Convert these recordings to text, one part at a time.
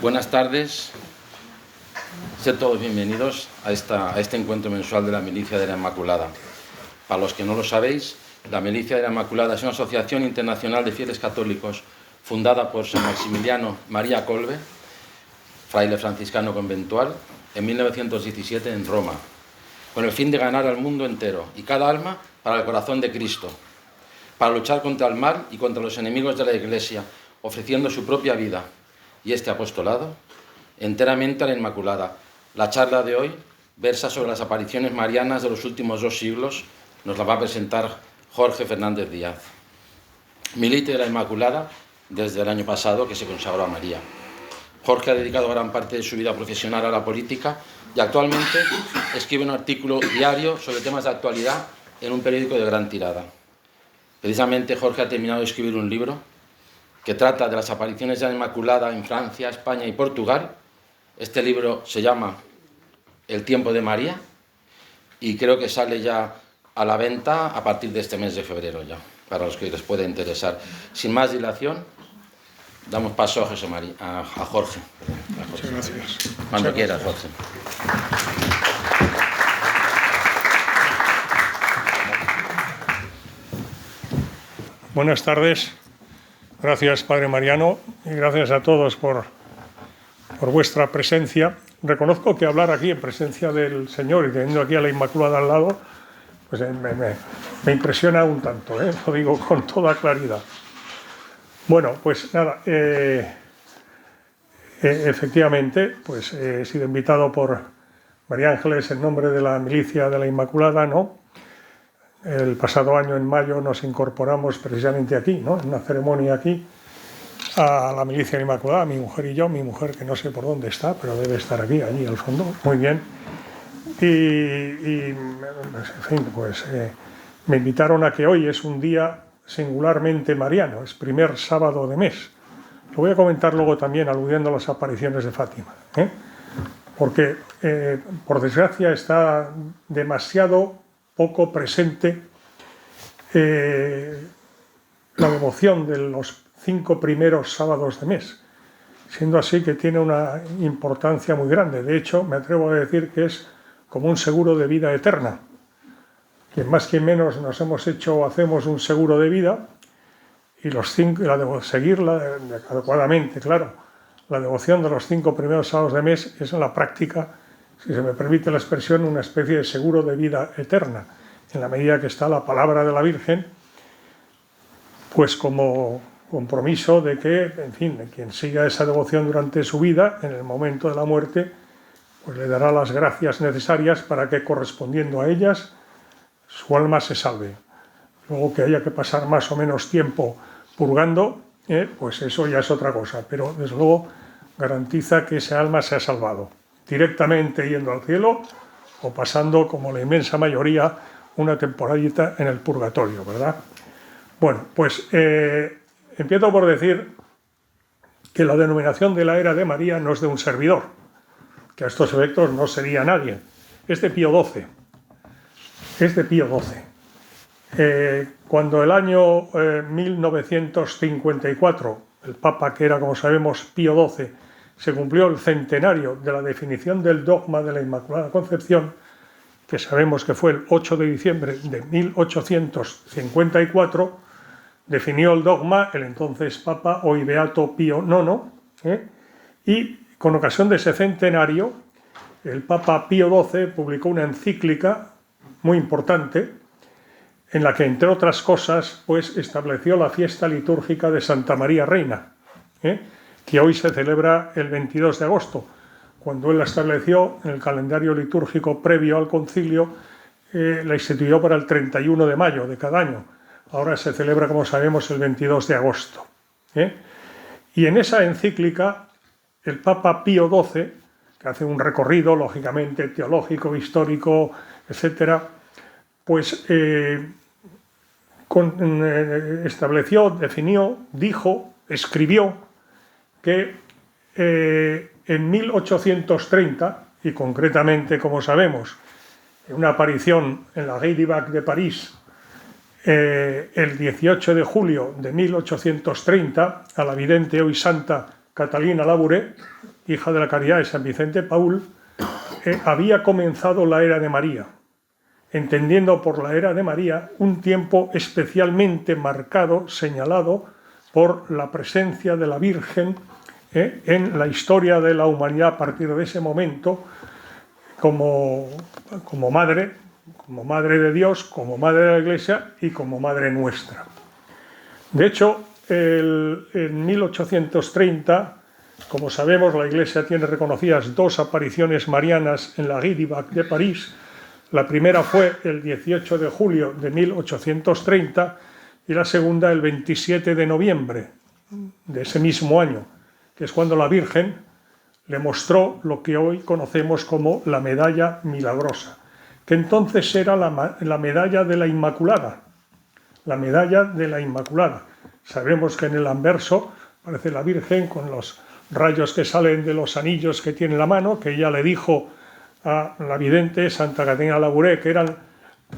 Buenas tardes, sed todos bienvenidos a este encuentro mensual de la Milicia de la Inmaculada. Para los que no lo sabéis, la Milicia de la Inmaculada es una asociación internacional de fieles católicos fundada por San Maximiliano María Kolbe, fraile franciscano conventual, en 1917 en Roma, con el fin de ganar al mundo entero y cada alma para el corazón de Cristo, para luchar contra el mal y contra los enemigos de la Iglesia, ofreciendo su propia vida y este apostolado enteramente a la Inmaculada. La charla de hoy versa sobre las apariciones marianas de los últimos 2 siglos. Nos la va a presentar Jorge Fernández Díaz. Milite de la Inmaculada desde el año pasado que se consagró a María. Jorge ha dedicado gran parte de su vida profesional a la política y actualmente escribe un artículo diario sobre temas de actualidad en un periódico de gran tirada. Precisamente Jorge ha terminado de escribir un libro que trata de las apariciones de la Inmaculada en Francia, España y Portugal. Este libro se llama El tiempo de María y creo que sale ya a la venta a partir de este mes de febrero ya, para los que les pueda interesar. Sin más dilación, damos paso a Jorge. Muchas gracias. Cuando quieras, Jorge. Buenas tardes. Gracias, Padre Mariano, y gracias a todos por vuestra presencia. Reconozco que hablar aquí en presencia del Señor y teniendo aquí a la Inmaculada al lado, pues me impresiona un tanto, lo digo con toda claridad. Bueno, pues nada, efectivamente, pues he sido invitado por María Ángeles en nombre de la Milicia de la Inmaculada, ¿no? El pasado año, en mayo, nos incorporamos precisamente aquí, ¿no? En una ceremonia aquí, a la Milicia de la Inmaculada, mi mujer y yo, mi mujer que no sé por dónde está, pero debe estar aquí, allí al fondo, muy bien. Y en fin, pues me invitaron a que hoy es un día singularmente mariano, es primer sábado de mes. Lo voy a comentar luego también aludiendo a las apariciones de Fátima, porque por desgracia está demasiado poco presente la devoción de los 5 primeros sábados de mes, siendo así que tiene una importancia muy grande. De hecho, me atrevo a decir que es como un seguro de vida eterna. Quien más quien menos nos hemos hecho o hacemos un seguro de vida y seguirla adecuadamente, claro. La devoción de los 5 primeros sábados de mes es en la práctica, si se me permite la expresión, una especie de seguro de vida eterna, en la medida que está la palabra de la Virgen, pues como compromiso de que, en fin, quien siga esa devoción durante su vida, en el momento de la muerte, pues le dará las gracias necesarias para que, correspondiendo a ellas, su alma se salve. Luego que haya que pasar más o menos tiempo purgando, pues eso ya es otra cosa, pero desde luego garantiza que esa alma se ha salvado, directamente yendo al cielo o pasando, como la inmensa mayoría, una temporadita en el purgatorio, ¿verdad? Bueno, pues empiezo por decir que la denominación de la era de María no es de un servidor, que a estos efectos no sería nadie. Es de Pío XII. Es de Pío XII. Cuando el año 1954, el Papa, que era, como sabemos, Pío XII, se cumplió el centenario de la definición del dogma de la Inmaculada Concepción, que sabemos que fue el 8 de diciembre de 1854, definió el dogma el entonces Papa, hoy Beato Pío IX, y con ocasión de ese centenario, el Papa Pío XII publicó una encíclica muy importante, en la que, entre otras cosas, pues estableció la fiesta litúrgica de Santa María Reina, que hoy se celebra el 22 de agosto, cuando él la estableció en el calendario litúrgico previo al concilio, la instituyó para el 31 de mayo de cada año. Ahora se celebra, como sabemos, el 22 de agosto. Y en esa encíclica, el Papa Pío XII, que hace un recorrido, lógicamente, teológico, histórico, etcétera, pues estableció, definió, dijo, escribió que en 1830, y concretamente, como sabemos, en una aparición en la Rue du Bac de París, el 18 de julio de 1830, a la vidente hoy santa Catalina Labouré, hija de la Caridad de San Vicente Paúl, había comenzado la era de María, entendiendo por la era de María un tiempo especialmente marcado, señalado por la presencia de la Virgen en la historia de la humanidad a partir de ese momento, como madre de Dios, como madre de la Iglesia y como madre nuestra. De hecho, en 1830, como sabemos, la Iglesia tiene reconocidas 2 apariciones marianas en la Rue du Bac de París. La primera fue el 18 de julio de 1830 y la segunda el 27 de noviembre de ese mismo año, que es cuando la Virgen le mostró lo que hoy conocemos como la medalla milagrosa, que entonces era la medalla de la Inmaculada. La medalla de la Inmaculada. Sabemos que en el anverso aparece la Virgen con los rayos que salen de los anillos que tiene en la mano, que ella le dijo a la vidente Santa Catalina Labouré que eran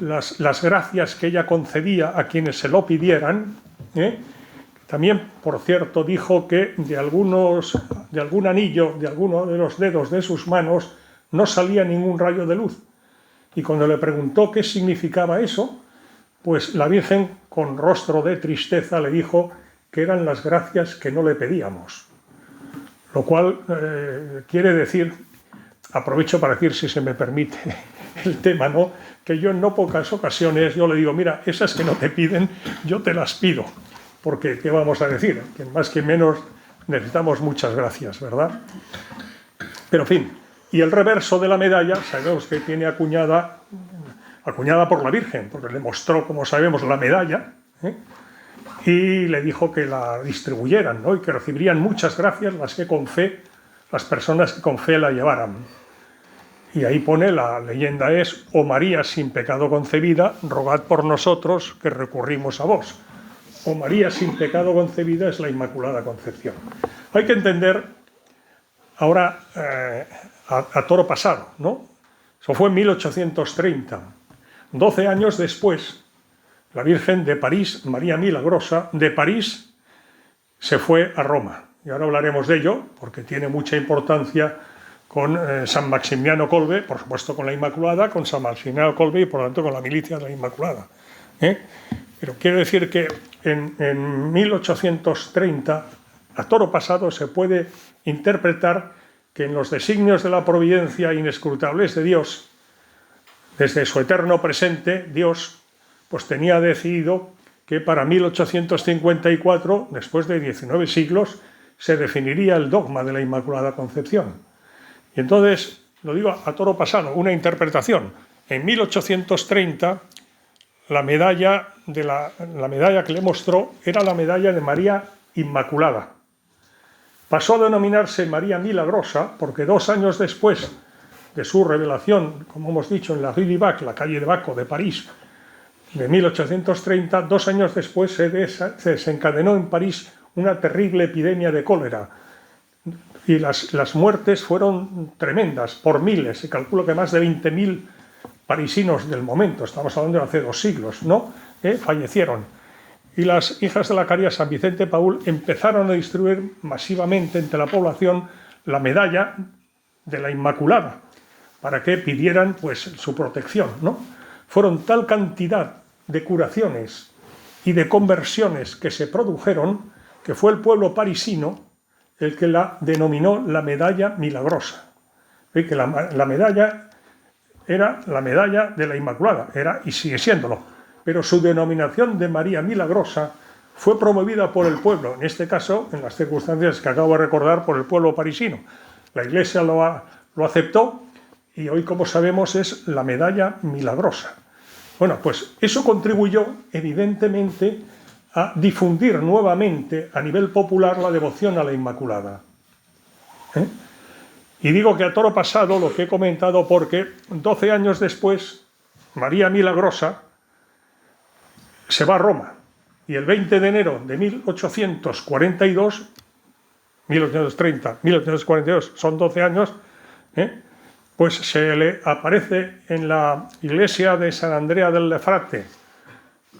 las gracias que ella concedía a quienes se lo pidieran. También, por cierto, dijo que de algún anillo, de alguno de los dedos de sus manos, no salía ningún rayo de luz. Y cuando le preguntó qué significaba eso, pues la Virgen, con rostro de tristeza, le dijo que eran las gracias que no le pedíamos. Lo cual quiere decir, aprovecho para decir, si se me permite el tema, ¿no?, que yo en no pocas ocasiones yo le digo, mira, esas que no te piden, yo te las pido. Porque, ¿qué vamos a decir? Que más que menos necesitamos muchas gracias, ¿verdad? Pero, en fin, y el reverso de la medalla, sabemos que tiene acuñada por la Virgen, porque le mostró, como sabemos, la medalla, y le dijo que la distribuyeran, ¿no?, y que recibirían muchas gracias las personas que con fe la llevaran. Y ahí pone, la leyenda es: oh María sin pecado concebida, rogad por nosotros que recurrimos a vos. O María sin pecado concebida es la Inmaculada Concepción. Hay que entender ahora a toro pasado, ¿no? Eso fue en 1830. 12 años después, la Virgen de París, María Milagrosa, de París se fue a Roma. Y ahora hablaremos de ello, porque tiene mucha importancia con San Maximiliano Kolbe, por supuesto con la Inmaculada, con San Maximiliano Kolbe y por lo tanto con la milicia de la Inmaculada. Pero quiero decir que en 1830, a toro pasado, se puede interpretar que en los designios de la providencia inescrutables de Dios, desde su eterno presente, Dios pues tenía decidido que para 1854, después de 19 siglos, se definiría el dogma de la Inmaculada Concepción. Y entonces, lo digo a toro pasado, una interpretación. En 1830, la medalla que le mostró era la medalla de María Inmaculada. Pasó a denominarse María Milagrosa porque 2 años después de su revelación, como hemos dicho, en la Rue du Bac, la calle de Baco de París, de 1830, 2 años después se desencadenó en París una terrible epidemia de cólera. Y las muertes fueron tremendas, por miles. Se calcula que más de 20.000 parisinos del momento, estamos hablando de hace 2 siglos, ¿no?, fallecieron. Y las hijas de la Caridad San Vicente Paúl empezaron a distribuir masivamente entre la población la medalla de la Inmaculada, para que pidieran pues su protección, ¿no? Fueron tal cantidad de curaciones y de conversiones que se produjeron que fue el pueblo parisino el que la denominó la medalla milagrosa. ¿Ve? Que la medalla era la medalla de la Inmaculada, era y sigue siéndolo, pero su denominación de María Milagrosa fue promovida por el pueblo, en este caso, en las circunstancias que acabo de recordar, por el pueblo parisino. La Iglesia lo aceptó y hoy, como sabemos, es la medalla milagrosa. Bueno, pues eso contribuyó, evidentemente, a difundir nuevamente a nivel popular la devoción a la Inmaculada. Y digo que a toro pasado lo que he comentado porque 12 años después María Milagrosa se va a Roma y el 20 de enero de 1842, 1830, 1842, son 12 años, pues se le aparece en la iglesia de San Andrea del Frate.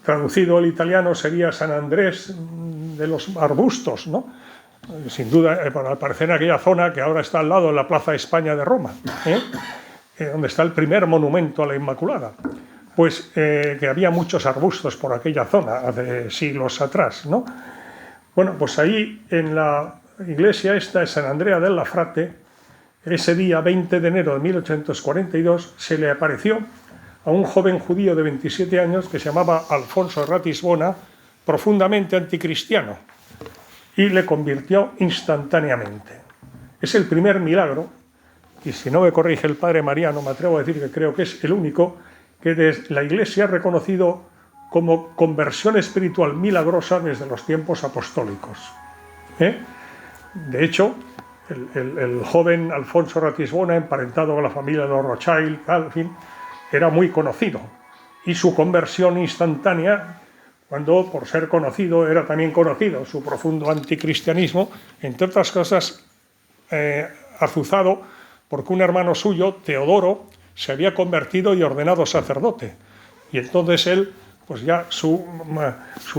Traducido al italiano sería San Andrés de los arbustos, ¿no? sin duda, al parecer en aquella zona que ahora está al lado de la Plaza España de Roma, donde está el primer monumento a la Inmaculada, pues que había muchos arbustos por aquella zona hace siglos atrás, ¿no? Bueno, pues ahí en la iglesia esta de San Andrea del Lafrate, ese día 20 de enero de 1842, se le apareció a un joven judío de 27 años que se llamaba Alfonso de Ratisbona, profundamente anticristiano, y le convirtió instantáneamente. Es el primer milagro, y si no me corrige el padre Mariano, me atrevo a decir que creo que es el único, que la Iglesia ha reconocido como conversión espiritual milagrosa desde los tiempos apostólicos. De hecho, el joven Alfonso Ratisbona, emparentado con la familia de los Rothschild, en fin, era muy conocido. Y su conversión instantánea, cuando por ser conocido era también conocido su profundo anticristianismo, entre otras cosas, azuzado porque un hermano suyo, Teodoro, se había convertido y ordenado sacerdote. Y entonces él, pues ya su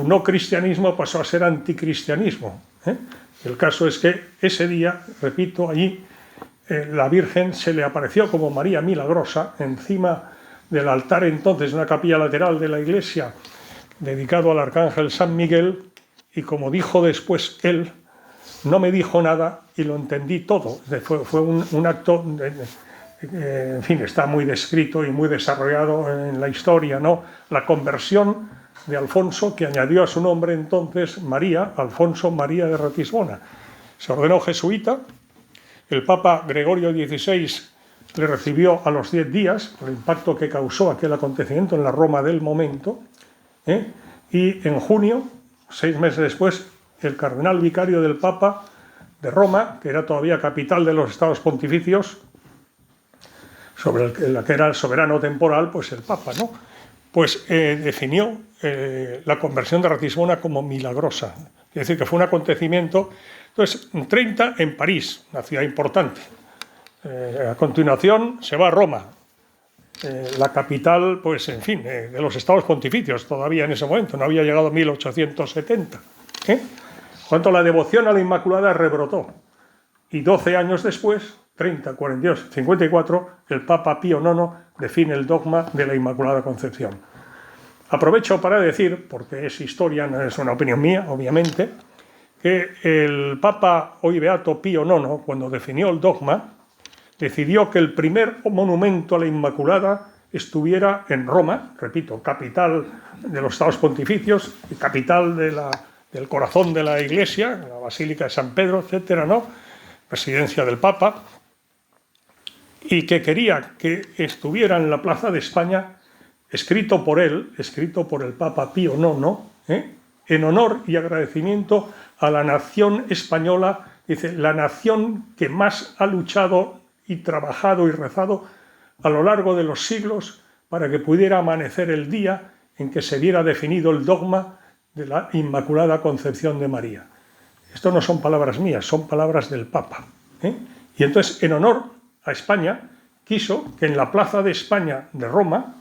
no cristianismo pasó a ser anticristianismo. El caso es que ese día, repito, allí la Virgen se le apareció como María Milagrosa encima del altar entonces, una capilla lateral de la iglesia dedicado al arcángel San Miguel, y como dijo después él, no me dijo nada y lo entendí todo. Fue un acto, en fin, está muy descrito y muy desarrollado en la historia, ¿no? La conversión de Alfonso, que añadió a su nombre entonces María, Alfonso María de Ratisbona. Se ordenó jesuita, el Papa Gregorio XVI le recibió a los 10 días por el impacto que causó aquel acontecimiento en la Roma del momento, y en junio, 6 meses después, el cardenal vicario del Papa de Roma, que era todavía capital de los estados pontificios, sobre la que era el soberano temporal, pues el Papa, ¿no? Pues definió la conversión de Ratisbona como milagrosa. Es decir, que fue un acontecimiento. Entonces, 30 en París, una ciudad importante. A continuación se va a Roma, la capital, pues en fin, de los estados pontificios todavía en ese momento, no había llegado a 1870. Cuanto la devoción a la Inmaculada rebrotó. Y 12 años después, 30, 42, 54, el Papa Pío IX define el dogma de la Inmaculada Concepción. Aprovecho para decir, porque es historia, no es una opinión mía, obviamente, que el Papa hoy beato Pío IX, cuando definió el dogma, decidió que el primer monumento a la Inmaculada estuviera en Roma, repito, capital de los estados pontificios y capital del corazón de la Iglesia, la Basílica de San Pedro, etcétera, ¿no? Residencia del Papa, y que quería que estuviera en la Plaza de España, escrito por él, escrito por el Papa Pío IX, en honor y agradecimiento a la nación española, dice, la nación que más ha luchado y trabajado y rezado a lo largo de los siglos para que pudiera amanecer el día en que se viera definido el dogma de la Inmaculada Concepción de María. Esto no son palabras mías, son palabras del Papa. Y entonces, en honor a España, quiso que en la Plaza de España de Roma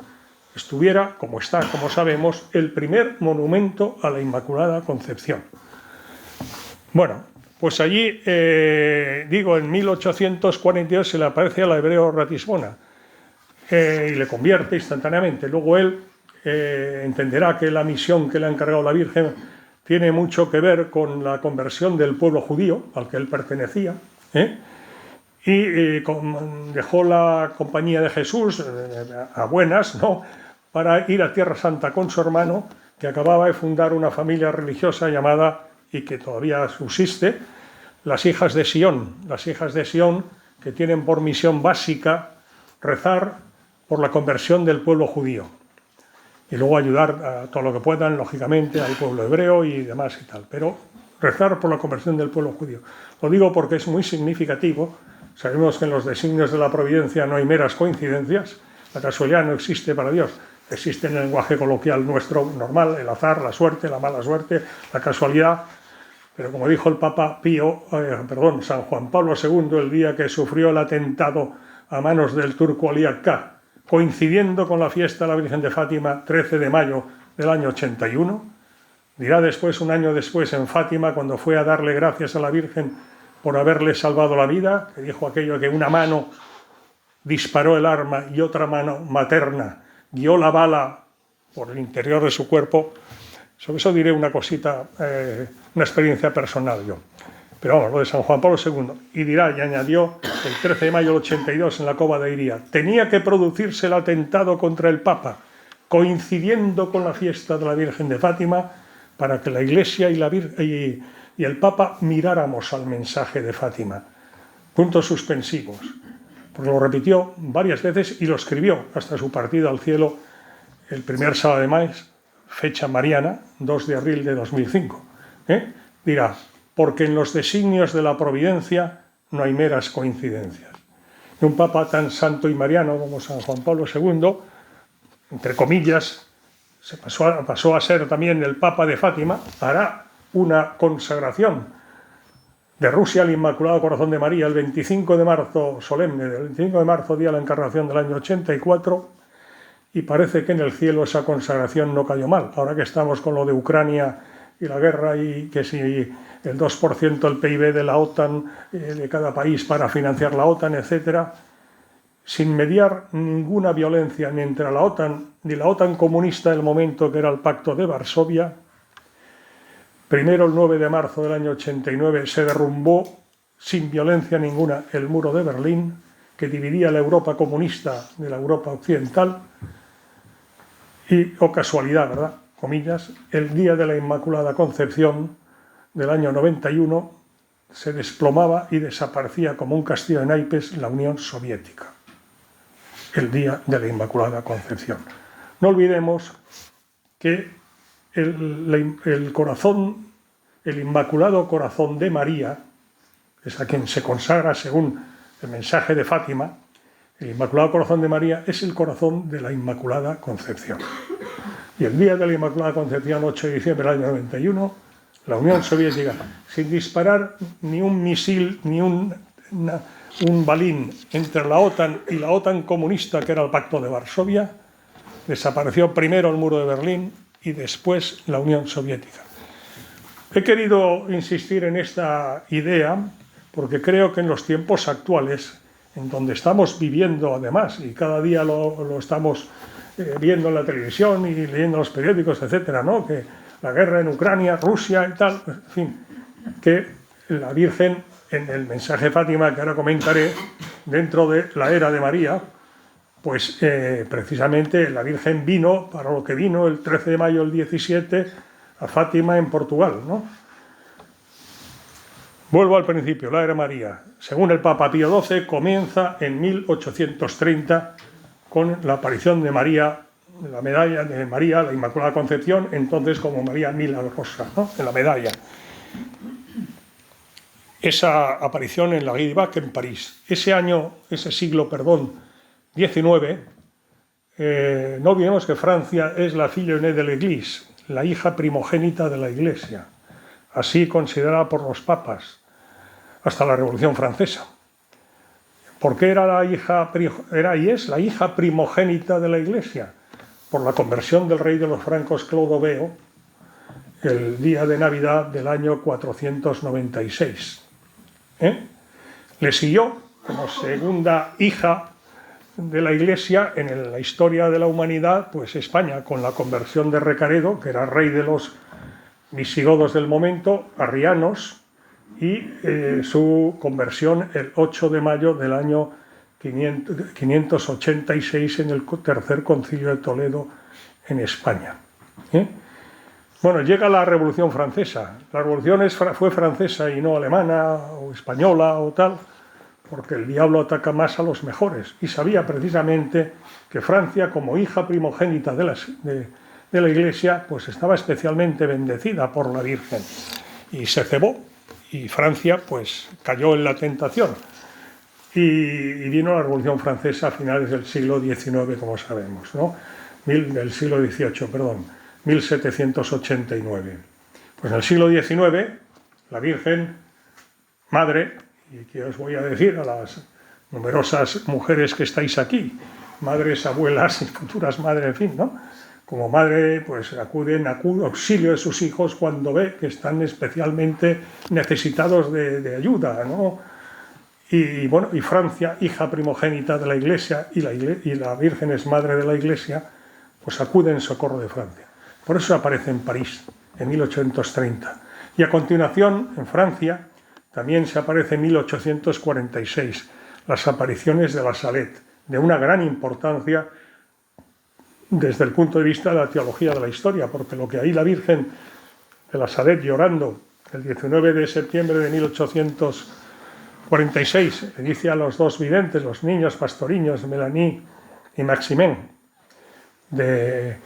estuviera, como está, como sabemos, el primer monumento a la Inmaculada Concepción. Bueno, pues allí, en 1842 se le aparece al hebreo Ratisbona y le convierte instantáneamente. Luego él entenderá que la misión que le ha encargado la Virgen tiene mucho que ver con la conversión del pueblo judío al que él pertenecía, y dejó la compañía de Jesús a buenas, ¿no?, para ir a Tierra Santa con su hermano, que acababa de fundar una familia religiosa llamada, y que todavía subsiste, las Hijas de Sion. Las Hijas de Sion, que tienen por misión básica rezar por la conversión del pueblo judío. Y luego ayudar a todo lo que puedan, lógicamente, al pueblo hebreo y demás y tal. Pero rezar por la conversión del pueblo judío. Lo digo porque es muy significativo. Sabemos que en los designios de la providencia no hay meras coincidencias. La casualidad no existe para Dios. Existe en el lenguaje coloquial nuestro normal, el azar, la suerte, la mala suerte, la casualidad. Pero como dijo el Papa San Juan Pablo II el día que sufrió el atentado a manos del turco Ali Akka, coincidiendo con la fiesta de la Virgen de Fátima, 13 de mayo del año 81, Dirá después, un año después, en Fátima, cuando fue a darle gracias a la Virgen por haberle salvado la vida, que dijo aquello que una mano disparó el arma y otra mano materna guió la bala por el interior de su cuerpo. Sobre eso diré una cosita, una experiencia personal yo. Pero vamos, lo de San Juan Pablo II. Y dirá, y añadió, el 13 de mayo del 82 en la Cova de Iría, tenía que producirse el atentado contra el Papa, coincidiendo con la fiesta de la Virgen de Fátima, para que la Iglesia y el Papa miráramos al mensaje de Fátima. Puntos suspensivos. Porque lo repitió varias veces y lo escribió hasta su partida al cielo el primer sábado de mes, fecha mariana, 2 de abril de 2005. Dirá, porque en los designios de la providencia no hay meras coincidencias. Y un Papa tan santo y mariano como San Juan Pablo II, entre comillas, se pasó a ser también el Papa de Fátima, hará una consagración de Rusia al Inmaculado Corazón de María el 25 de marzo, solemne, del 25 de marzo, día de la Encarnación del año 84, y parece que en el cielo esa consagración no cayó mal. Ahora que estamos con lo de Ucrania y la guerra, y que si el 2% del PIB de la OTAN, de cada país para financiar la OTAN, etcétera, sin mediar ninguna violencia ni entre la OTAN ni la OTAN comunista del momento, que era el Pacto de Varsovia. Primero, el 9 de marzo del año 89, se derrumbó sin violencia ninguna el muro de Berlín, que dividía la Europa comunista de la Europa occidental. Y, o casualidad, ¿verdad?, comillas, el día de la Inmaculada Concepción del año 91 se desplomaba y desaparecía como un castillo de naipes la Unión Soviética. El día de la Inmaculada Concepción. No olvidemos que el corazón, el Inmaculado Corazón de María, es a quien se consagra según el mensaje de Fátima, el Inmaculado Corazón de María es el corazón de la Inmaculada Concepción. Y el día de la Inmaculada Concepción, 8 de diciembre del año 91, la Unión Soviética, sin disparar ni un misil, ni un balín entre la OTAN y la OTAN comunista, que era el Pacto de Varsovia, desapareció primero el muro de Berlín y después la Unión Soviética. He querido insistir en esta idea porque creo que en los tiempos actuales, en donde estamos viviendo además, y cada día lo estamos viendo en la televisión y leyendo los periódicos, etcétera, ¿no?, que la guerra en Ucrania, Rusia y tal, en fin, que la Virgen, en el mensaje de Fátima, que ahora comentaré, dentro de la era de María, pues precisamente la Virgen vino, para lo que vino el 13 de mayo del 17, a Fátima en Portugal, ¿no? Vuelvo al principio, la era de María. Según el Papa Pío XII, comienza en 1830 con la aparición de María, la medalla de María, la Inmaculada Concepción, entonces como María Milagrosa, ¿no?, en la medalla. Esa aparición en la Guy de Bac en París. Ese siglo, XIX, no olvidemos que Francia es la fille aînée de l'Église, la hija primogénita de la Iglesia, así considerada por los papas, hasta la Revolución Francesa. ¿Por qué era la hija primogénita de la Iglesia? Por la conversión del rey de los francos Clodoveo el día de Navidad del año 496. Le siguió como segunda hija de la Iglesia en la historia de la humanidad, pues España, con la conversión de Recaredo, que era rey de los visigodos del momento, arrianos, y su conversión el 8 de mayo del año 586 en el tercer concilio de Toledo en España. Bueno, llega la Revolución Francesa. La revolución fue francesa y no alemana o española o tal, porque el diablo ataca más a los mejores. Y sabía precisamente que Francia, como hija primogénita de la Iglesia, pues estaba especialmente bendecida por la Virgen. Y se cebó. Y Francia, pues, cayó en la tentación. Y vino la Revolución Francesa a finales del siglo XIX, como sabemos, ¿no? Del siglo XVIII, perdón, 1789. Pues en el siglo XIX, la Virgen Madre, y que os voy a decir a las numerosas mujeres que estáis aquí, madres, abuelas y futuras madres, en fin, ¿no?, como madre, pues acude en auxilio de sus hijos cuando ve que están especialmente necesitados de ayuda, ¿no? Y bueno, y Francia, hija primogénita de la Iglesia, y la Virgen es madre de la Iglesia, pues acude en socorro de Francia. Por eso aparece en París, en 1830. Y a continuación, en Francia, también se aparece en 1846, las apariciones de la Salette, de una gran importancia desde el punto de vista de la teología de la historia, porque lo que ahí la Virgen de la Salette llorando el 19 de septiembre de 1846 le dice a los dos videntes, los niños pastoriños, Melanie y Maximin, de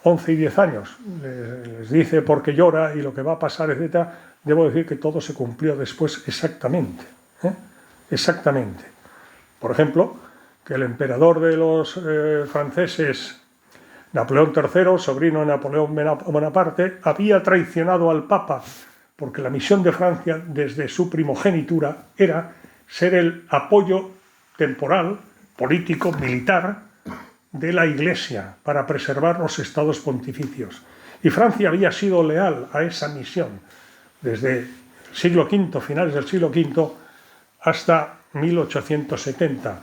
11 y 10 años, les dice por qué llora y lo que va a pasar, etc. Debo decir que todo se cumplió después exactamente, exactamente. Por ejemplo, que el emperador de los franceses, Napoleón III, sobrino de Napoleón Bonaparte, había traicionado al Papa, porque la misión de Francia desde su primogenitura era ser el apoyo temporal, político, militar de la Iglesia para preservar los estados pontificios. Y Francia había sido leal a esa misión desde el siglo V, finales del siglo V, hasta 1870,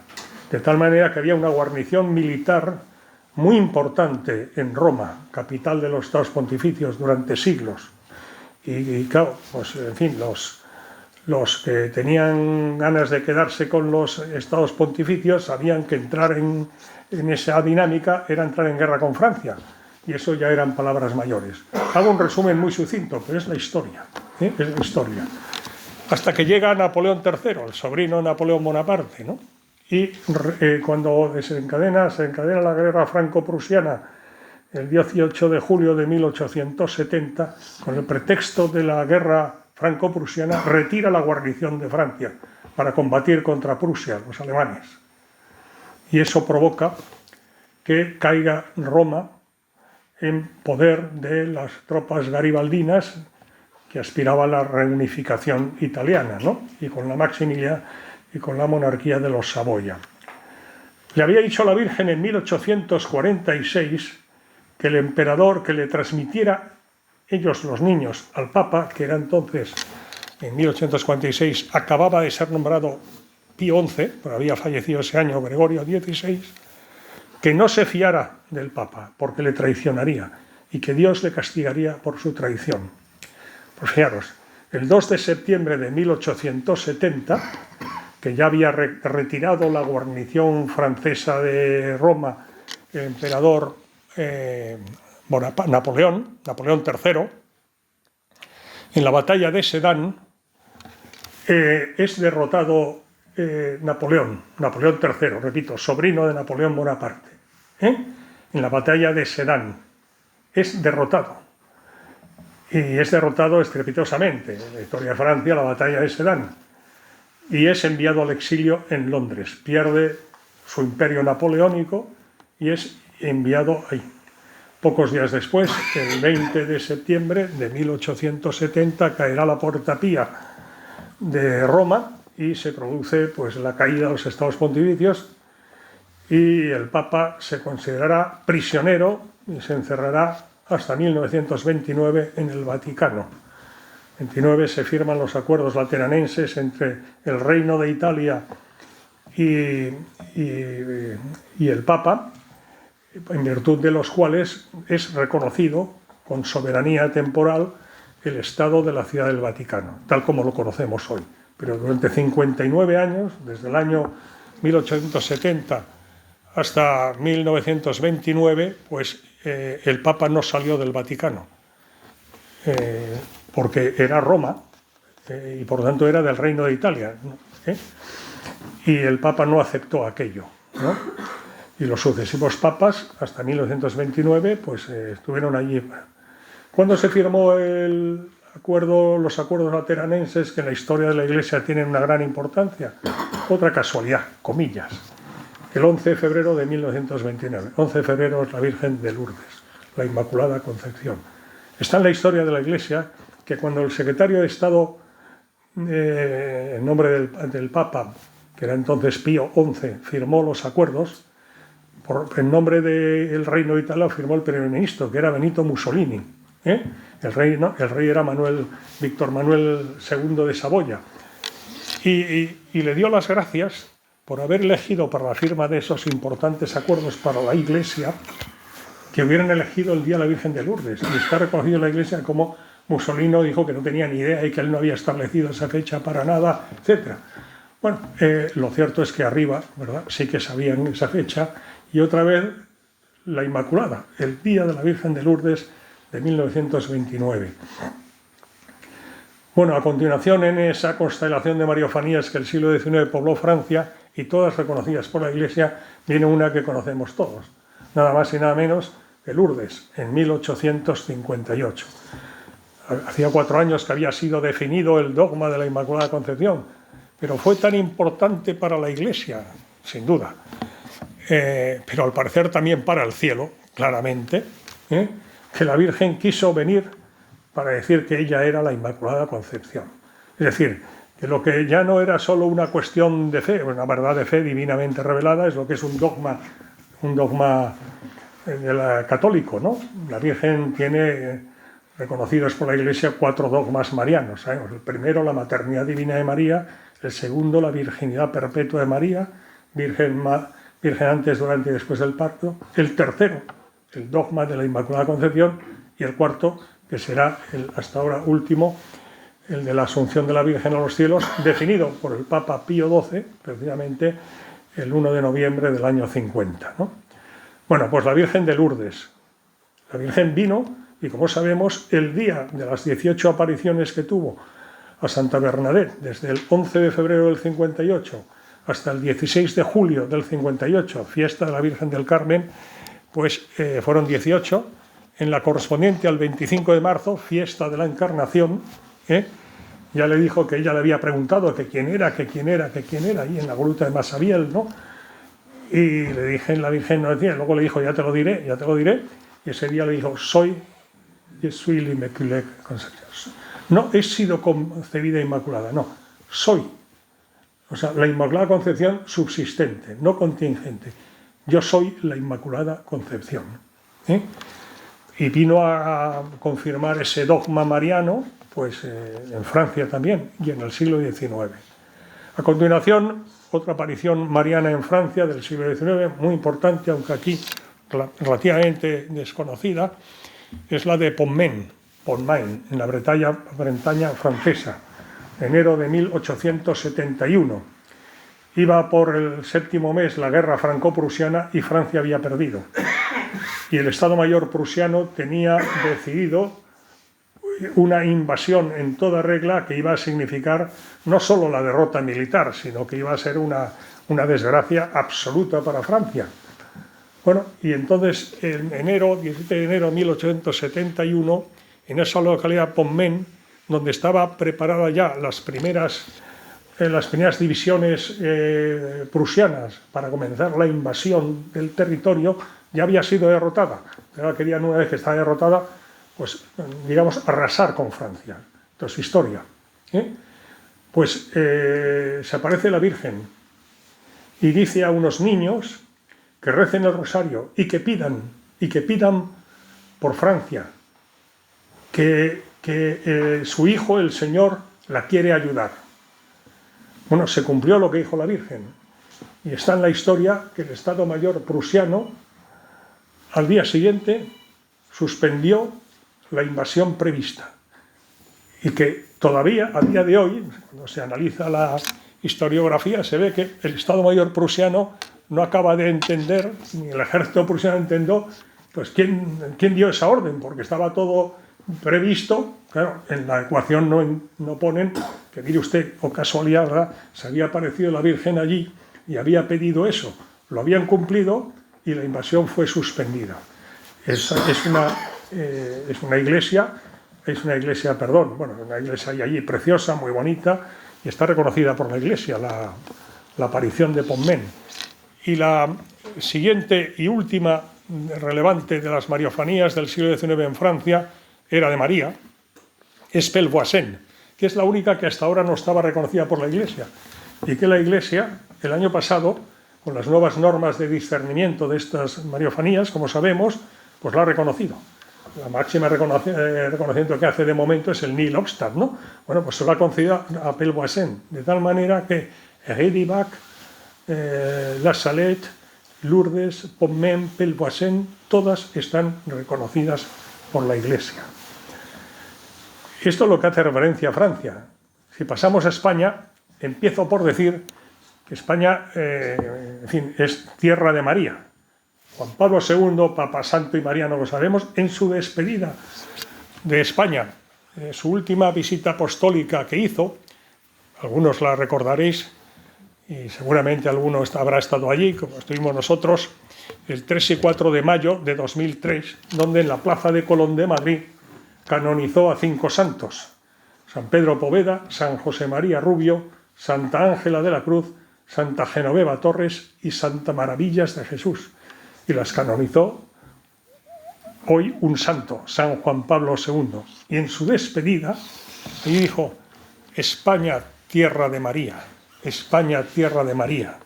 de tal manera que había una guarnición militar muy importante en Roma, capital de los estados pontificios, durante siglos. Y claro, pues en fin, los que tenían ganas de quedarse con los estados pontificios sabían que entrar en esa dinámica era entrar en guerra con Francia, y eso ya eran palabras mayores. Hago un resumen muy sucinto, pero es la historia, es la historia. Hasta que llega Napoleón III, el sobrino de Napoleón Bonaparte, ¿no? Y cuando se encadena la guerra franco-prusiana el 18 de julio de 1870, con el pretexto de la guerra franco-prusiana, retira la guarnición de Francia para combatir contra Prusia, los alemanes. Y eso provoca que caiga Roma en poder de las tropas garibaldinas que aspiraban a la reunificación italiana, ¿no? Y con la Maximiliana y con la monarquía de los Saboya. Le había dicho a la Virgen en 1846 que el emperador, que le transmitiera ellos, los niños, al Papa, que era entonces, en 1846, acababa de ser nombrado Pío XI, pero había fallecido ese año Gregorio XVI, que no se fiara del Papa, porque le traicionaría, y que Dios le castigaría por su traición. Pues fijaros, el 2 de septiembre de 1870, que ya había retirado la guarnición francesa de Roma, el emperador Napoleón III, en la batalla de Sedan, es derrotado Napoleón III, repito, sobrino de Napoleón Bonaparte, en la batalla de Sedan. Es derrotado. Y es derrotado estrepitosamente. En la historia de Francia, la batalla de Sedan. Y es enviado al exilio en Londres. Pierde su imperio napoleónico y es enviado ahí. Pocos días después, el 20 de septiembre de 1870, caerá la Puerta Pía de Roma y se produce pues la caída de los estados pontificios, y el Papa se considerará prisionero y se encerrará hasta 1929 en el Vaticano. En 29 se firman los acuerdos lateranenses entre el Reino de Italia y el Papa, en virtud de los cuales es reconocido con soberanía temporal el Estado de la Ciudad del Vaticano, tal como lo conocemos hoy. Pero durante 59 años, desde el año 1870 hasta 1929, pues el Papa no salió del Vaticano, porque era Roma y por lo tanto era del Reino de Italia, ¿no? Y el Papa no aceptó aquello, ¿no? Y los sucesivos papas, hasta 1929, pues estuvieron allí. ¿Cuándo se firmó los acuerdos lateranenses, que en la historia de la Iglesia tienen una gran importancia? Otra casualidad, comillas. El 11 de febrero de 1929. 11 de febrero es la Virgen de Lourdes, la Inmaculada Concepción. Está en la historia de la Iglesia que cuando el secretario de Estado, en nombre del Papa, que era entonces Pío XI, firmó los acuerdos, en nombre del reino de Italia firmó el primer ministro, que era Benito Mussolini. El rey era Víctor Manuel II de Saboya. Y le dio las gracias por haber elegido para la firma de esos importantes acuerdos para la Iglesia, que hubieran elegido el Día de la Virgen de Lourdes. Y está reconocido en la Iglesia como Mussolini dijo que no tenía ni idea y que él no había establecido esa fecha para nada, etc. Bueno, lo cierto es que arriba, ¿verdad?, sí que sabían esa fecha, y otra vez la Inmaculada, el Día de la Virgen de Lourdes de 1929. Bueno, a continuación, en esa constelación de mariofanías que el siglo XIX pobló Francia, y todas reconocidas por la Iglesia, viene una que conocemos todos, nada más y nada menos que Lourdes, en 1858. Hacía 4 años que había sido definido el dogma de la Inmaculada Concepción, pero fue tan importante para la Iglesia, sin duda, pero al parecer también para el cielo, claramente, que la Virgen quiso venir para decir que ella era la Inmaculada Concepción. Es decir, que lo que ya no era solo una cuestión de fe, una verdad de fe divinamente revelada, es lo que es un dogma católico, ¿no? La Virgen tiene reconocidos por la Iglesia 4 dogmas marianos. ¿Sabemos? El primero, la maternidad divina de María; el segundo, la virginidad perpetua de María, virgen antes, durante y después del parto; el tercero, el dogma de la Inmaculada Concepción; y el cuarto, que será el hasta ahora último, el de la Asunción de la Virgen a los cielos, definido por el Papa Pío XII, precisamente el 1 de noviembre del año 50, ¿no? Bueno, pues la Virgen de Lourdes. La Virgen vino, y como sabemos, el día de las 18 apariciones que tuvo a Santa Bernadette, desde el 11 de febrero del 58 hasta el 16 de julio del 58, fiesta de la Virgen del Carmen, pues fueron 18, en la correspondiente al 25 de marzo, fiesta de la Encarnación, ya le dijo que ella le había preguntado que quién era, y en la gruta de Masabiel, ¿no? Y le dije, la Virgen no decía, luego le dijo, ya te lo diré, y ese día le dijo, je suis l'Immaculée Conception. No he sido concebida inmaculada, no, soy. O sea, la Inmaculada Concepción subsistente, no contingente. Yo soy la Inmaculada Concepción. Y vino a confirmar ese dogma mariano, pues en Francia también, y en el siglo XIX. A continuación, otra aparición mariana en Francia del siglo XIX, muy importante, aunque aquí relativamente desconocida, es la de Pontmain, en la Bretaña francesa, enero de 1871. Iba por el 7º mes la guerra franco-prusiana y Francia había perdido. Y el Estado Mayor prusiano tenía decidido una invasión en toda regla que iba a significar no solo la derrota militar, sino que iba a ser una desgracia absoluta para Francia. Bueno, y entonces en 17 de enero de 1871, en esa localidad Pontmain, donde estaba preparada ya las primeras divisiones prusianas para comenzar la invasión del territorio, ya había sido derrotada. Ahora querían, una vez que estaba derrotada, pues digamos arrasar con Francia. Entonces, historia. Pues se aparece la Virgen y dice a unos niños que recen el rosario y que pidan por Francia, que su hijo, el Señor, la quiere ayudar. Bueno, se cumplió lo que dijo la Virgen. Y está en la historia que el Estado Mayor prusiano, al día siguiente, suspendió la invasión prevista. Y que todavía, a día de hoy, cuando se analiza la historiografía, se ve que el Estado Mayor prusiano no acaba de entender, ni el ejército prusiano entendió, pues quién dio esa orden, porque estaba todo previsto. Claro, en la ecuación no ponen que, mire usted, o casualidad, ¿verdad?, se había aparecido la Virgen allí y había pedido eso, lo habían cumplido y la invasión fue suspendida. Es una iglesia allí preciosa, muy bonita, y está reconocida por la Iglesia, la aparición de Pontmain. Y la siguiente y última relevante de las mariofanías del siglo XIX en Francia era de María, es Pelvoisin, que es la única que hasta ahora no estaba reconocida por la Iglesia, y que la Iglesia el año pasado con las nuevas normas de discernimiento de estas mariofanías, como sabemos, pues la ha reconocido. La máxima reconocimiento que hace de momento es el Nil Obstat, ¿no? Bueno, pues se lo ha concedido a Pelvoisin, de tal manera que Hedibac, La Salette, Lourdes, Pommem, Pelvoisin, todas están reconocidas por la Iglesia. Esto es lo que hace referencia a Francia. Si pasamos a España, empiezo por decir que España, en fin, es tierra de María. Juan Pablo II, Papa Santo y Mariano, lo sabemos, en su despedida de España, su última visita apostólica que hizo, algunos la recordaréis y seguramente alguno habrá estado allí, como estuvimos nosotros, el 3 y 4 de mayo de 2003, donde en la Plaza de Colón de Madrid canonizó a 5 santos: San Pedro Poveda, San José María Rubio, Santa Ángela de la Cruz, Santa Genoveva Torres y Santa Maravillas de Jesús. Y las canonizó hoy un santo, San Juan Pablo II. Y en su despedida, allí dijo: España, tierra de María. España, tierra de María.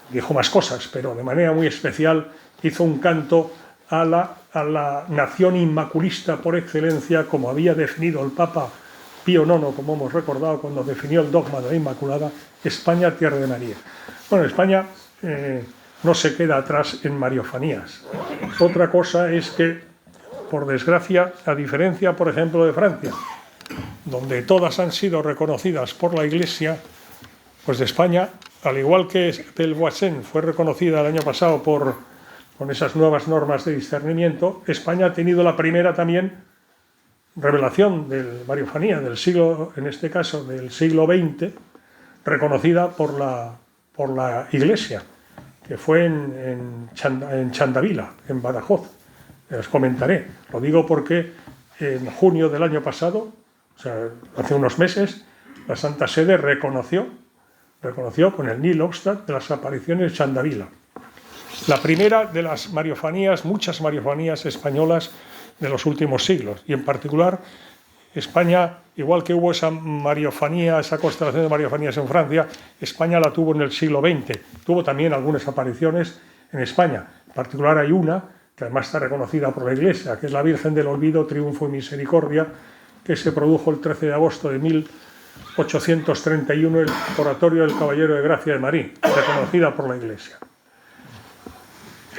Dijo más cosas, pero de manera muy especial hizo un canto a la nación inmaculista por excelencia, como había definido el Papa Pío IX, como hemos recordado, cuando definió el dogma de la Inmaculada: España, tierra de María. Bueno, España no se queda atrás en mariofanías. Otra cosa es que, por desgracia, a diferencia, por ejemplo, de Francia, donde todas han sido reconocidas por la Iglesia, pues de España, al igual que Pelvoisin fue reconocida el año pasado con esas nuevas normas de discernimiento, España ha tenido la primera también revelación de mariofanía del siglo, en este caso del siglo XX, reconocida por la Iglesia, que fue en Chandavila, en Badajoz. Les comentaré. Lo digo porque en junio del año pasado, o sea, hace unos meses, la Santa Sede reconoció con el Nil Obstat de las apariciones de Chandavila. La primera de las mariofanías, muchas mariofanías españolas de los últimos siglos, y en particular España, igual que hubo esa mariofanía, esa constelación de mariofanías en Francia, España la tuvo en el siglo XX. Tuvo también algunas apariciones en España. En particular hay una que además está reconocida por la Iglesia, que es la Virgen del Olvido, Triunfo y Misericordia, que se produjo el 13 de agosto de 1831 en el Oratorio del Caballero de Gracia de Madrid, reconocida por la Iglesia.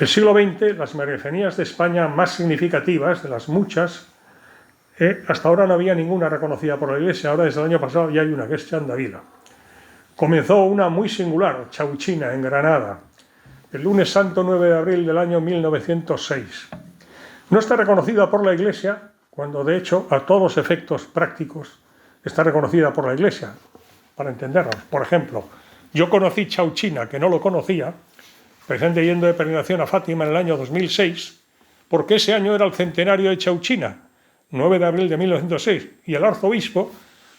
El siglo XX, las mariofanías de España más significativas, de las muchas, hasta ahora no había ninguna reconocida por la Iglesia. Ahora desde el año pasado ya hay una, que es Chandavila. Comenzó una muy singular, Chauchina, en Granada, el lunes santo 9 de abril del año 1906. No está reconocida por la Iglesia, cuando de hecho a todos efectos prácticos está reconocida por la Iglesia, para entendernos. Por ejemplo, yo conocí Chauchina, que no lo conocía, precisamente yendo de peregrinación a Fátima en el año 2006, porque ese año era el centenario de Chauchina, 9 de abril de 1906, y el arzobispo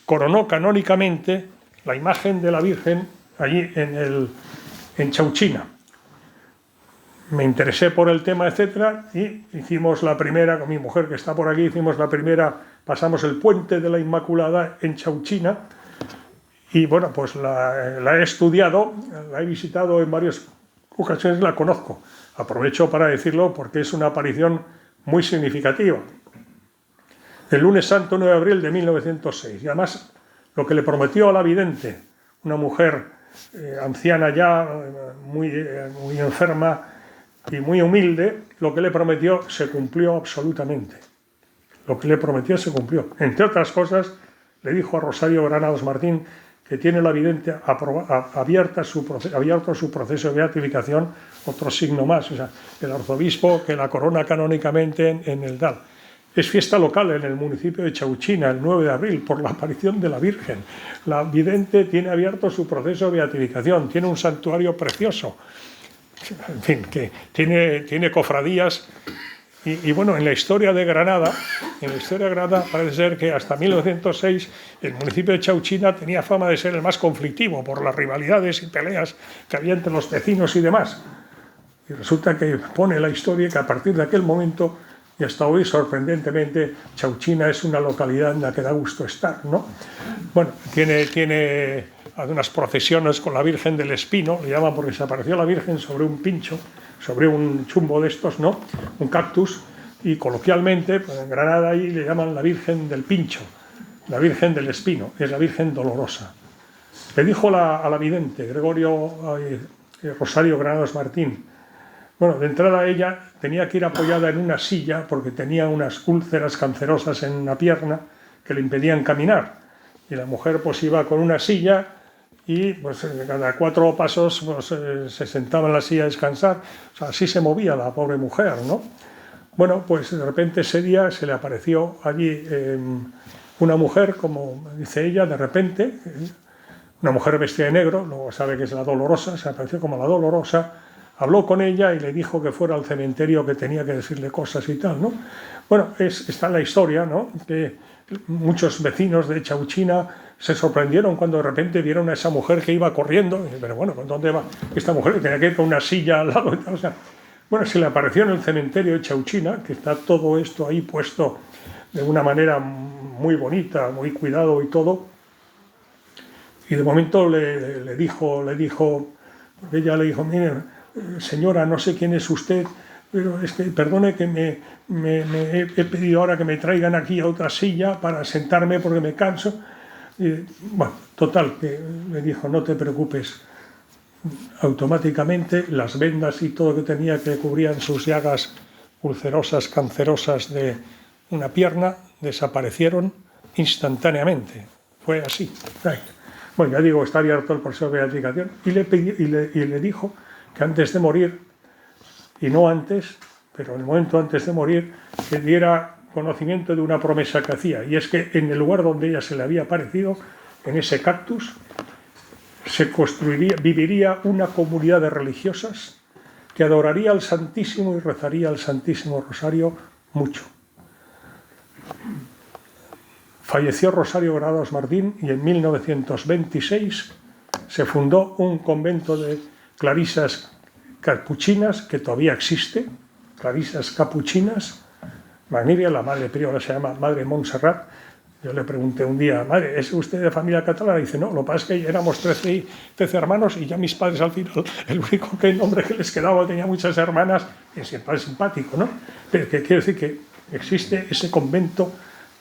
coronó canónicamente la imagen de la Virgen allí en Chauchina. Me interesé por el tema, etcétera, y hicimos la primera, con mi mujer que está por aquí, pasamos el puente de la Inmaculada en Chauchina, y bueno, pues la he estudiado, la he visitado en varias ocasiones, la conozco. Aprovecho para decirlo porque es una aparición muy significativa. El lunes santo 9 de abril de 1906. Y además, lo que le prometió a la vidente, una mujer anciana ya, muy enferma y muy humilde, lo que le prometió se cumplió absolutamente. Lo que le prometió se cumplió. Entre otras cosas, le dijo a Rosario Granados Martín que tiene la vidente abierto su proceso de beatificación, otro signo más. O sea, el arzobispo que la corona canónicamente en el DAL. Es fiesta local en el municipio de Chauchina, el 9 de abril, por la aparición de la Virgen. La vidente tiene abierto su proceso de beatificación, tiene un santuario precioso, en fin, que tiene cofradías. Y bueno, en la historia de Granada parece ser que hasta 1906 el municipio de Chauchina tenía fama de ser el más conflictivo por las rivalidades y peleas que había entre los vecinos y demás. Y resulta que pone la historia que a partir de aquel momento y hasta hoy, sorprendentemente, Chauchina es una localidad en la que da gusto estar, ¿no? Bueno, tiene unas procesiones con la Virgen del Espino, le llaman porque se apareció la Virgen sobre un pincho, sobre un chumbo de estos, ¿no? Un cactus, y coloquialmente, pues en Granada ahí le llaman la Virgen del Pincho, la Virgen del Espino, es la Virgen Dolorosa. Le dijo a la vidente, Rosario Granados Martín, bueno, de entrada ella tenía que ir apoyada en una silla porque tenía unas úlceras cancerosas en una pierna que le impedían caminar. Y la mujer pues iba con una silla y pues cada 4 pasos pues, se sentaba en la silla a descansar. O sea, así se movía la pobre mujer, ¿no? Bueno, pues de repente ese día se le apareció allí una mujer, como dice ella, de repente, una mujer vestida de negro, luego sabe que es la Dolorosa, se apareció como la Dolorosa, habló con ella y le dijo que fuera al cementerio, que tenía que decirle cosas y tal, ¿no? Bueno, está la historia, ¿no? Que muchos vecinos de Chauchina se sorprendieron cuando de repente vieron a esa mujer que iba corriendo, pero bueno, ¿dónde va esta mujer? Tenía que ir con una silla al lado y tal, o sea, bueno, se le apareció en el cementerio de Chauchina, que está todo esto ahí puesto de una manera muy bonita, muy cuidado y todo, y de momento le dijo, ella le dijo, mire, señora, no sé quién es usted, pero es que perdone que me he pedido ahora que me traigan aquí a otra silla para sentarme porque me canso. Y, bueno, total, que le dijo, no te preocupes. Automáticamente las vendas y todo lo que tenía que cubrían sus llagas ulcerosas, cancerosas de una pierna desaparecieron instantáneamente. Fue así. Bueno, ya digo, está abierto el proceso de beatificación y le dijo que antes de morir, y no antes, pero en el momento antes de morir, que diera conocimiento de una promesa que hacía, y es que en el lugar donde ella se le había aparecido, en ese cactus, viviría una comunidad de religiosas que adoraría al Santísimo y rezaría al Santísimo Rosario mucho. Falleció Rosario Granados Martín y en 1926 se fundó un convento de clarisas capuchinas que todavía existe, clarisas capuchinas. Magniria, la madre priora, se llama Madre Montserrat. Yo le pregunté un día, madre, ¿es usted de familia catalana? Y dice, no, lo que pasa es que éramos 13 hermanos y ya mis padres al final, el único nombre que les quedaba, tenía muchas hermanas, y siempre es simpático, ¿no? Pero que quiere decir que existe ese convento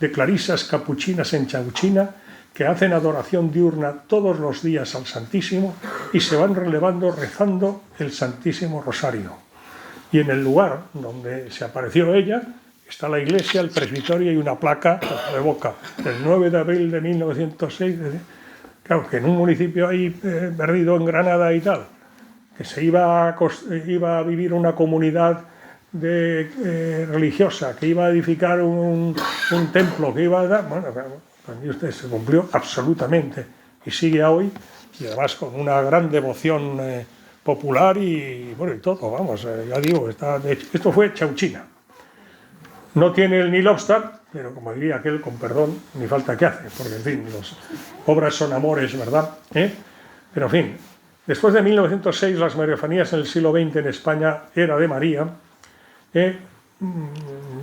de clarisas capuchinas en Chauchina que hacen adoración diurna todos los días al Santísimo y se van relevando rezando el Santísimo Rosario. Y en el lugar donde se apareció ella está la iglesia, el presbiterio y una placa de boca. El 9 de abril de 1906, claro, que en un municipio ahí perdido en Granada y tal, que se iba a vivir una comunidad religiosa, que iba a edificar un templo, que iba a dar... Bueno, para mí usted se cumplió absolutamente y sigue hoy, y además con una gran devoción popular y bueno, y todo, vamos, ya digo, esto fue Chauchina. No tiene el Nil Obstat, pero como diría aquel, con perdón, ni falta que hace, porque en fin, las obras son amores, ¿verdad? Pero en fin, después de 1906 las mariofanías en el siglo XX en España era de María.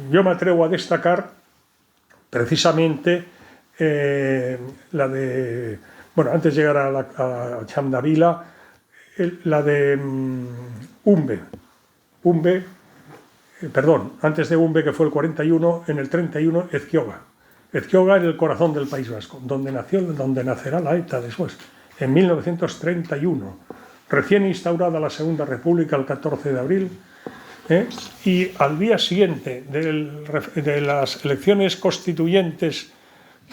Yo me atrevo a destacar precisamente la de, bueno, antes de llegar a Chamdavila, la de Umbe, antes de Umbe, que fue el 41, en el 31 Ezquioga en el corazón del País Vasco, donde nacerá la ETA después, en 1931, recién instaurada la Segunda República el 14 de abril, y al día siguiente de las elecciones constituyentes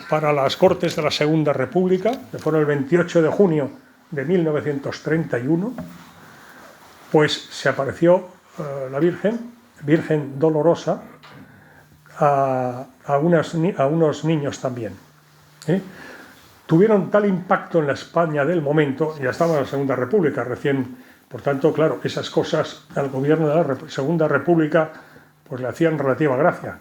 para las Cortes de la Segunda República, que fueron el 28 de junio de 1931, pues se apareció la Virgen Dolorosa a unos niños también. Tuvieron tal impacto en la España del momento, ya estaba en la Segunda República recién, por tanto, claro, esas cosas al gobierno de la Segunda República pues le hacían relativa gracia.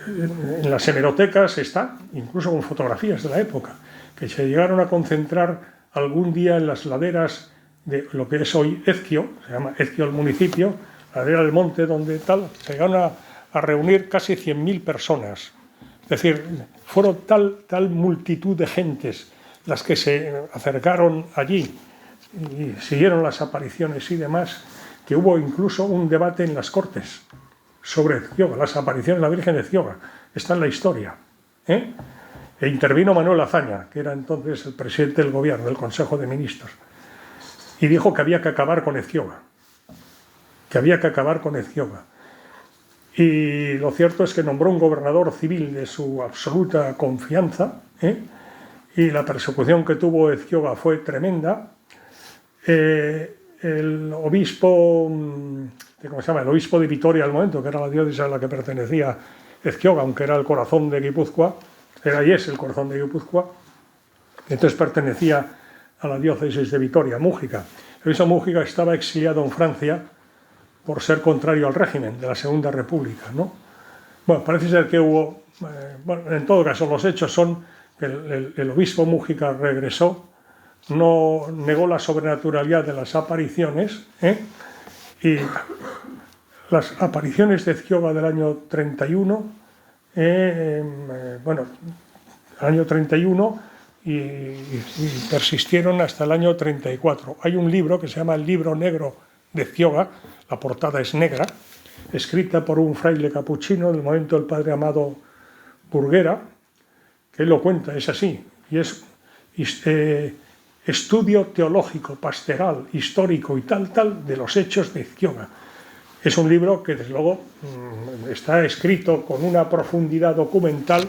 En las hemerotecas está, incluso con fotografías de la época, que se llegaron a concentrar algún día en las laderas de lo que es hoy Ezquio, se llama Ezquio el municipio, la ladera del monte, donde tal, se llegaron a reunir casi 100.000 personas. Es decir, fueron tal multitud de gentes las que se acercaron allí y siguieron las apariciones y demás, que hubo incluso un debate en las Cortes sobre Cioga, las apariciones de la Virgen de Cioga. Está en la historia. E intervino Manuel Azaña, que era entonces el presidente del gobierno, del Consejo de Ministros, y dijo que había que acabar con Ezkioga. Que había que acabar con Ezkioga. Y lo cierto es que nombró un gobernador civil de su absoluta confianza, y la persecución que tuvo Ezkioga fue tremenda. El obispo, ¿cómo se llama? El obispo de Vitoria al momento, que era la diócesis a la que pertenecía Ezkioga, aunque era el corazón de Guipúzcoa, era y es el corazón de Guipúzcoa, entonces pertenecía a la diócesis de Vitoria, Mújica. El obispo Mújica estaba exiliado en Francia por ser contrario al régimen de la Segunda República, ¿no? Bueno, parece ser que hubo, bueno, en todo caso, los hechos son que el obispo Mújica regresó, no negó la sobrenaturalidad de las apariciones, y las apariciones de Ezkioga del año 31, bueno, año 31 y persistieron hasta el año 34. Hay un libro que se llama El Libro Negro de Ezkioga, la portada es negra, escrita por un fraile capuchino del momento del padre Amado Burguera, que él lo cuenta, es así, y es estudio teológico, pastoral, histórico y tal de los hechos de Ezkioga. Es un libro que, desde luego, está escrito con una profundidad documental.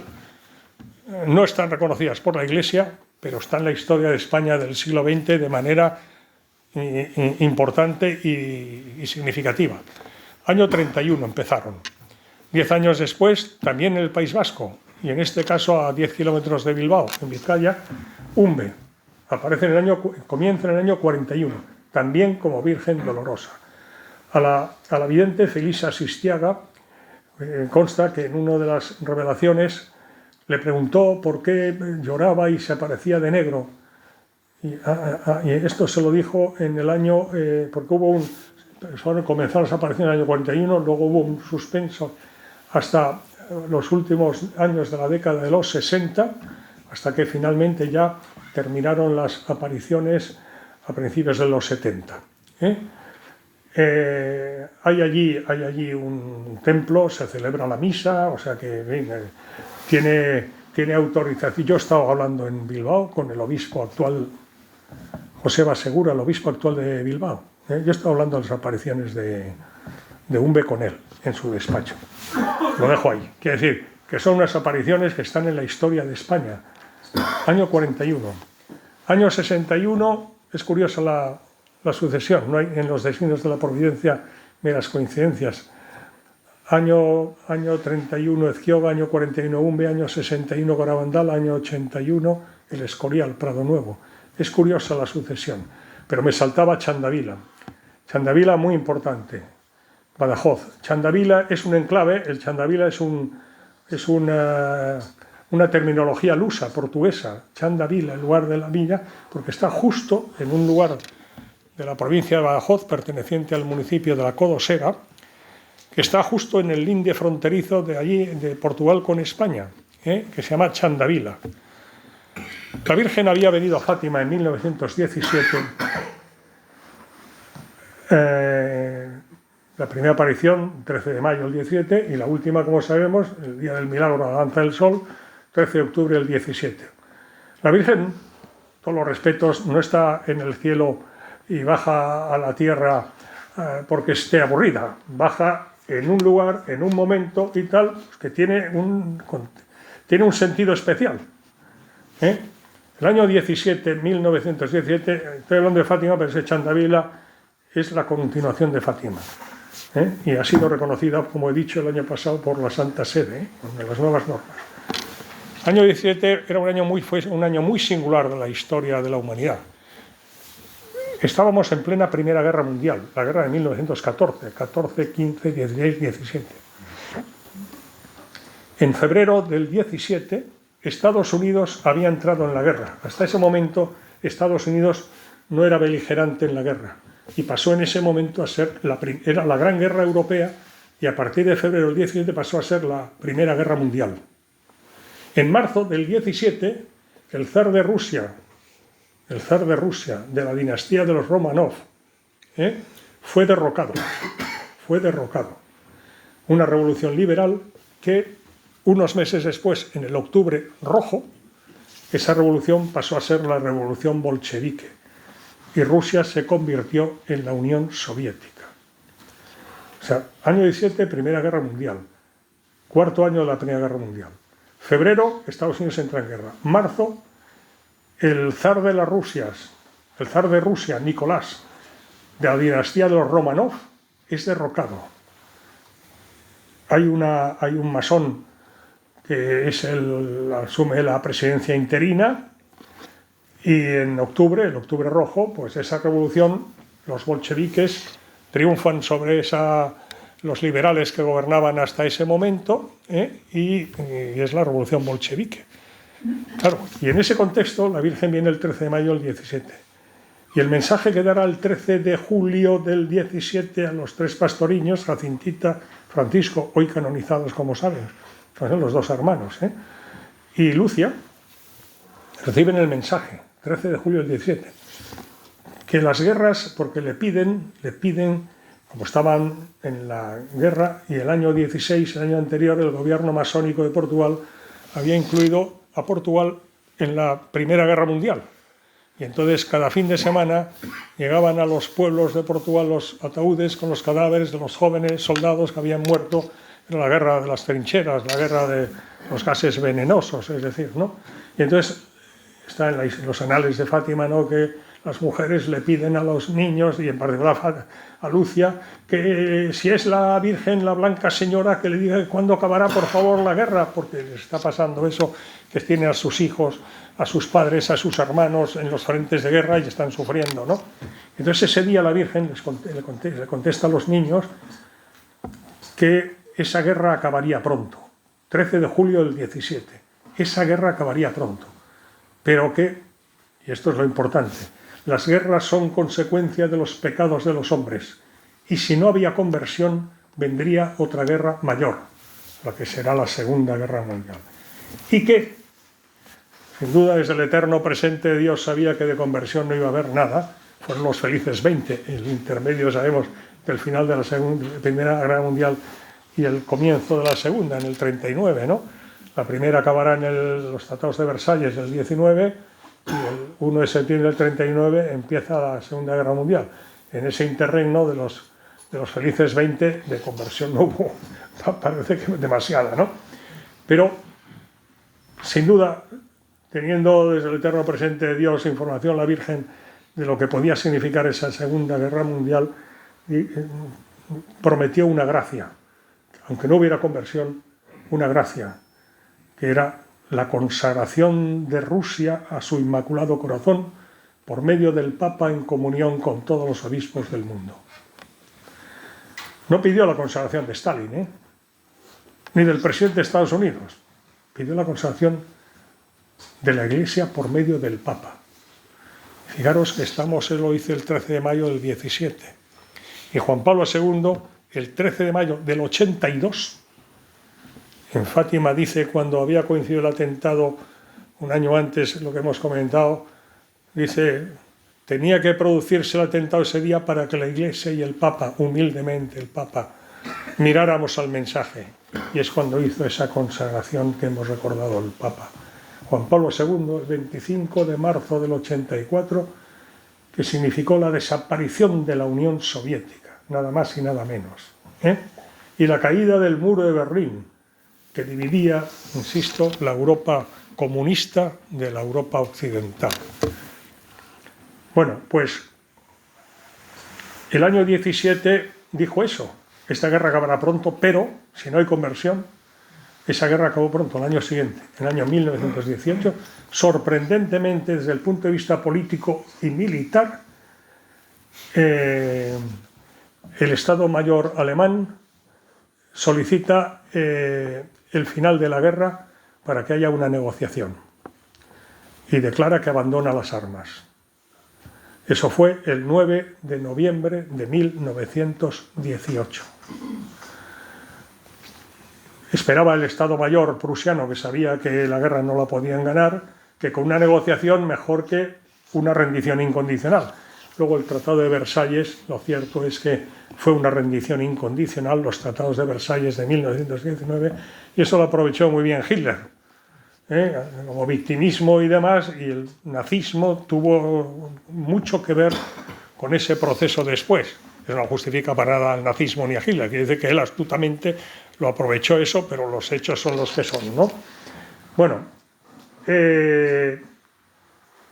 No están reconocidas por la Iglesia, pero está en la historia de España del siglo XX de manera importante y significativa. Año 31 empezaron. 10 años después, también en el País Vasco, y en este caso a 10 kilómetros de Bilbao, en Vizcaya, Umbe. Comienza en el año 41, también como Virgen Dolorosa. A la vidente Felisa Sistiaga consta que en una de las revelaciones le preguntó por qué lloraba y se aparecía de negro. Y esto se lo dijo en el año, porque comenzaron las apariciones en el año 41, luego hubo un suspenso hasta los últimos años de la década de los 60, hasta que finalmente ya terminaron las apariciones a principios de los 70. Hay allí un templo, se celebra la misa, o sea que tiene autorización. Yo he estado hablando en Bilbao con el obispo actual, Joseba Segura, el obispo actual de Bilbao. Yo he estado hablando de las apariciones de Umbe con él, en su despacho. Lo dejo ahí. Quiere decir que son unas apariciones que están en la historia de España. Año 41. Año 61, es curiosa la sucesión, no hay en los designios de la providencia meras coincidencias. Año 31 Ezkioga, año 41 Umbe, año 61 Garabandal, año 81 el Escorial, Prado Nuevo. Es curiosa la sucesión, pero me saltaba Chandavila. Chandavila muy importante, Badajoz. Chandavila es un enclave, el Chandavila es una terminología lusa, portuguesa, Chandavila, el lugar de la villa, porque está justo en un lugar de la provincia de Badajoz, perteneciente al municipio de la Codosega, que está justo en el linde fronterizo de allí, de Portugal con España, que se llama Chandavila. La Virgen había venido a Fátima en 1917. La primera aparición, 13 de mayo del 17, y la última, como sabemos, el día del milagro a la danza del sol, 13 de octubre del 17. La Virgen, todos los respetos, no está en el cielo y baja a la tierra porque esté aburrida. Baja en un lugar, en un momento y tal, que tiene un sentido especial. El año 17, 1917, estoy hablando de Fátima, pero ese Chandavila es la continuación de Fátima. Y ha sido reconocida, como he dicho, el año pasado por la Santa Sede, con las nuevas normas. El año 17 fue un año muy singular de la historia de la humanidad. Estábamos en plena Primera Guerra Mundial, la guerra de 1914, 14, 15, 16, 17. En febrero del 17, Estados Unidos había entrado en la guerra. Hasta ese momento, Estados Unidos no era beligerante en la guerra. y pasó en ese momento a ser era la Gran Guerra Europea, y a partir de febrero del 17 pasó a ser la Primera Guerra Mundial. En marzo del 17, el zar de Rusia, de la dinastía de los Romanov, fue derrocado. Una revolución liberal que unos meses después, en el Octubre Rojo, esa revolución pasó a ser la revolución bolchevique y Rusia se convirtió en la Unión Soviética. O sea, año 17, Primera Guerra Mundial. Cuarto año de la Primera Guerra Mundial. Febrero, Estados Unidos entra en guerra. Marzo, el zar de Rusia, Nicolás, de la dinastía de los Romanov, es derrocado. Hay un masón que asume la presidencia interina, y en octubre, el Octubre Rojo, pues esa revolución, los bolcheviques triunfan sobre los liberales que gobernaban hasta ese momento, y es la revolución bolchevique. Claro, y en ese contexto la Virgen viene el 13 de mayo del 17. Y el mensaje que dará el 13 de julio del 17 a los tres pastoriños, Jacintita, Francisco, hoy canonizados como saben, son los dos hermanos, y Lucia, reciben el mensaje, 13 de julio del 17, que las guerras, porque le piden, como estaban en la guerra, y el año 16, el año anterior, el gobierno masónico de Portugal había incluido a Portugal en la Primera Guerra Mundial. Y entonces cada fin de semana llegaban a los pueblos de Portugal los ataúdes con los cadáveres de los jóvenes soldados que habían muerto en la guerra de las trincheras, la guerra de los gases venenosos, es decir, ¿no? Y entonces está en los anales de Fátima, ¿no?, que las mujeres le piden a los niños, y en particular a Lucia, que si es la Virgen, la Blanca Señora, que le diga cuándo acabará, por favor, la guerra, porque les está pasando eso, que tiene a sus hijos, a sus padres, a sus hermanos en los frentes de guerra y están sufriendo, ¿no? Entonces ese día la Virgen le contesta a los niños que esa guerra acabaría pronto, 13 de julio del 17, esa guerra acabaría pronto, pero que, y esto es lo importante, las guerras son consecuencia de los pecados de los hombres, y si no había conversión, vendría otra guerra mayor, la que será la Segunda Guerra Mundial. Y que, sin duda, desde el eterno presente Dios sabía que de conversión no iba a haber nada. Fueron los felices 20, el intermedio, sabemos, del final de la Primera Guerra Mundial y el comienzo de la Segunda, en el 39, ¿no? La primera acabará en los Tratados de Versalles del 19, y el 1 de septiembre del 39 empieza la Segunda Guerra Mundial. En ese interregno de los felices 20, de conversión no hubo, parece que demasiada, ¿no? Pero, sin duda, teniendo desde el eterno presente de Dios información la Virgen de lo que podía significar esa Segunda Guerra Mundial, prometió una gracia, aunque no hubiera conversión, una gracia, que era la consagración de Rusia a su Inmaculado Corazón por medio del Papa en comunión con todos los obispos del mundo. No pidió la consagración de Stalin, ni del presidente de Estados Unidos, pidió la consagración de la Iglesia por medio del Papa. Fijaros que él lo hizo el 13 de mayo del 17, y Juan Pablo II el 13 de mayo del 82, en Fátima dice, cuando había coincidido el atentado un año antes, lo que hemos comentado, dice, tenía que producirse el atentado ese día para que la Iglesia y el Papa, humildemente el Papa, miráramos al mensaje, y es cuando hizo esa consagración que hemos recordado el Papa Juan Pablo II, el 25 de marzo del 84, que significó la desaparición de la Unión Soviética, nada más y nada menos, y la caída del muro de Berlín, que dividía, insisto, la Europa comunista de la Europa occidental. Bueno, pues el año 17 dijo eso, esta guerra acabará pronto, pero si no hay conversión, esa guerra acabó pronto, el año siguiente, en el año 1918, sorprendentemente desde el punto de vista político y militar, el Estado Mayor alemán solicita el final de la guerra para que haya una negociación y declara que abandona las armas. Eso fue el 9 de noviembre de 1918. Esperaba el Estado Mayor prusiano, que sabía que la guerra no la podían ganar, que con una negociación mejor que una rendición incondicional. Luego el Tratado de Versalles, lo cierto es que fue una rendición incondicional, los Tratados de Versalles de 1919, y eso lo aprovechó muy bien Hitler. Como victimismo y demás, y el nazismo tuvo mucho que ver con ese proceso después. Eso no justifica para nada al nazismo ni a Hitler, quiere decir que él astutamente lo aprovechó eso, pero los hechos son los que son, ¿no? Bueno,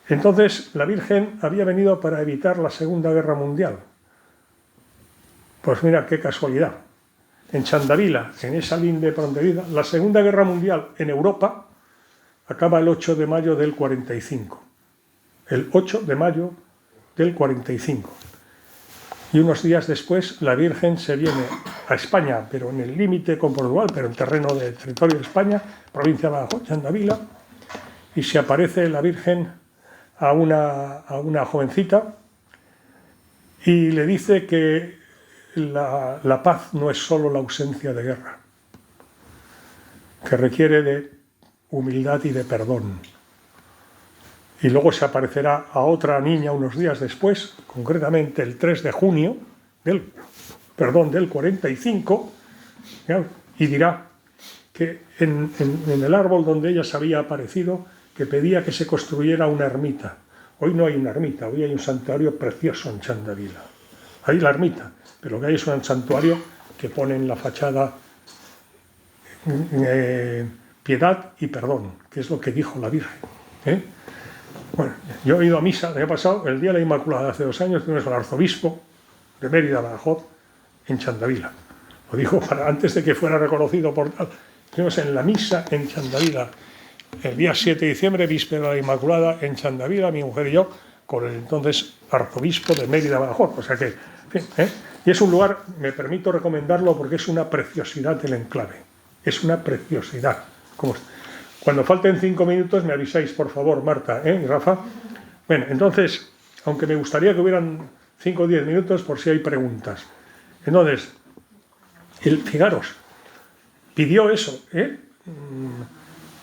entonces la Virgen había venido para evitar la Segunda Guerra Mundial. Pues mira qué casualidad. En Chandavila, en esa linde prontevida, la Segunda Guerra Mundial en Europa acaba el 8 de mayo del 45. El 8 de mayo del 45. Y unos días después la Virgen se viene a España, pero en el límite con Portugal, pero en terreno de territorio de España, provincia de Badajoz, Chandavila, y se aparece la Virgen a una jovencita y le dice que la paz no es solo la ausencia de guerra, que requiere de humildad y de perdón. Y luego se aparecerá a otra niña unos días después, concretamente el 3 de junio del 45, y dirá que en el árbol donde ella se había aparecido, que pedía que se construyera una ermita. Hoy no hay una ermita, hoy hay un santuario precioso en Chandavila. Hay la ermita, pero lo que hay es un santuario que pone en la fachada piedad y perdón, que es lo que dijo la Virgen. Bueno, yo he ido a misa, me he pasado el día de la Inmaculada hace 2 años, tuvimos al arzobispo de Mérida, Badajoz, en Chandavila. Lo dijo antes de que fuera reconocido por tal. Estuvimos en la misa en Chandavila, el día 7 de diciembre, víspera de la Inmaculada, en Chandavila, mi mujer y yo, con el entonces arzobispo de Mérida, Badajoz. O sea que, en fin, y es un lugar, me permito recomendarlo porque es una preciosidad del enclave. Es una preciosidad. Cuando falten 5 minutos me avisáis, por favor, Marta y Rafa. Bueno, entonces, aunque me gustaría que hubieran 5 o 10 minutos por si hay preguntas. Entonces, fijaros, pidió eso,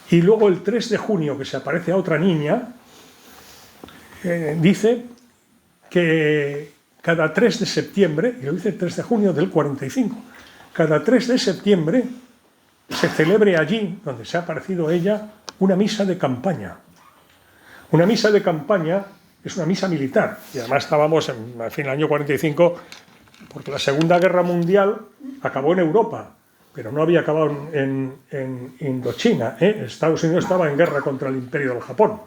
y luego el 3 de junio, que se aparece a otra niña, dice que cada 3 de septiembre, y lo dice el 3 de junio del 45, cada 3 de septiembre se celebre allí, donde se ha aparecido ella, una misa de campaña. Una misa de campaña es una misa militar, y además estábamos en el año 45, porque la Segunda Guerra Mundial acabó en Europa, pero no había acabado en Indochina. Estados Unidos estaba en guerra contra el Imperio del Japón.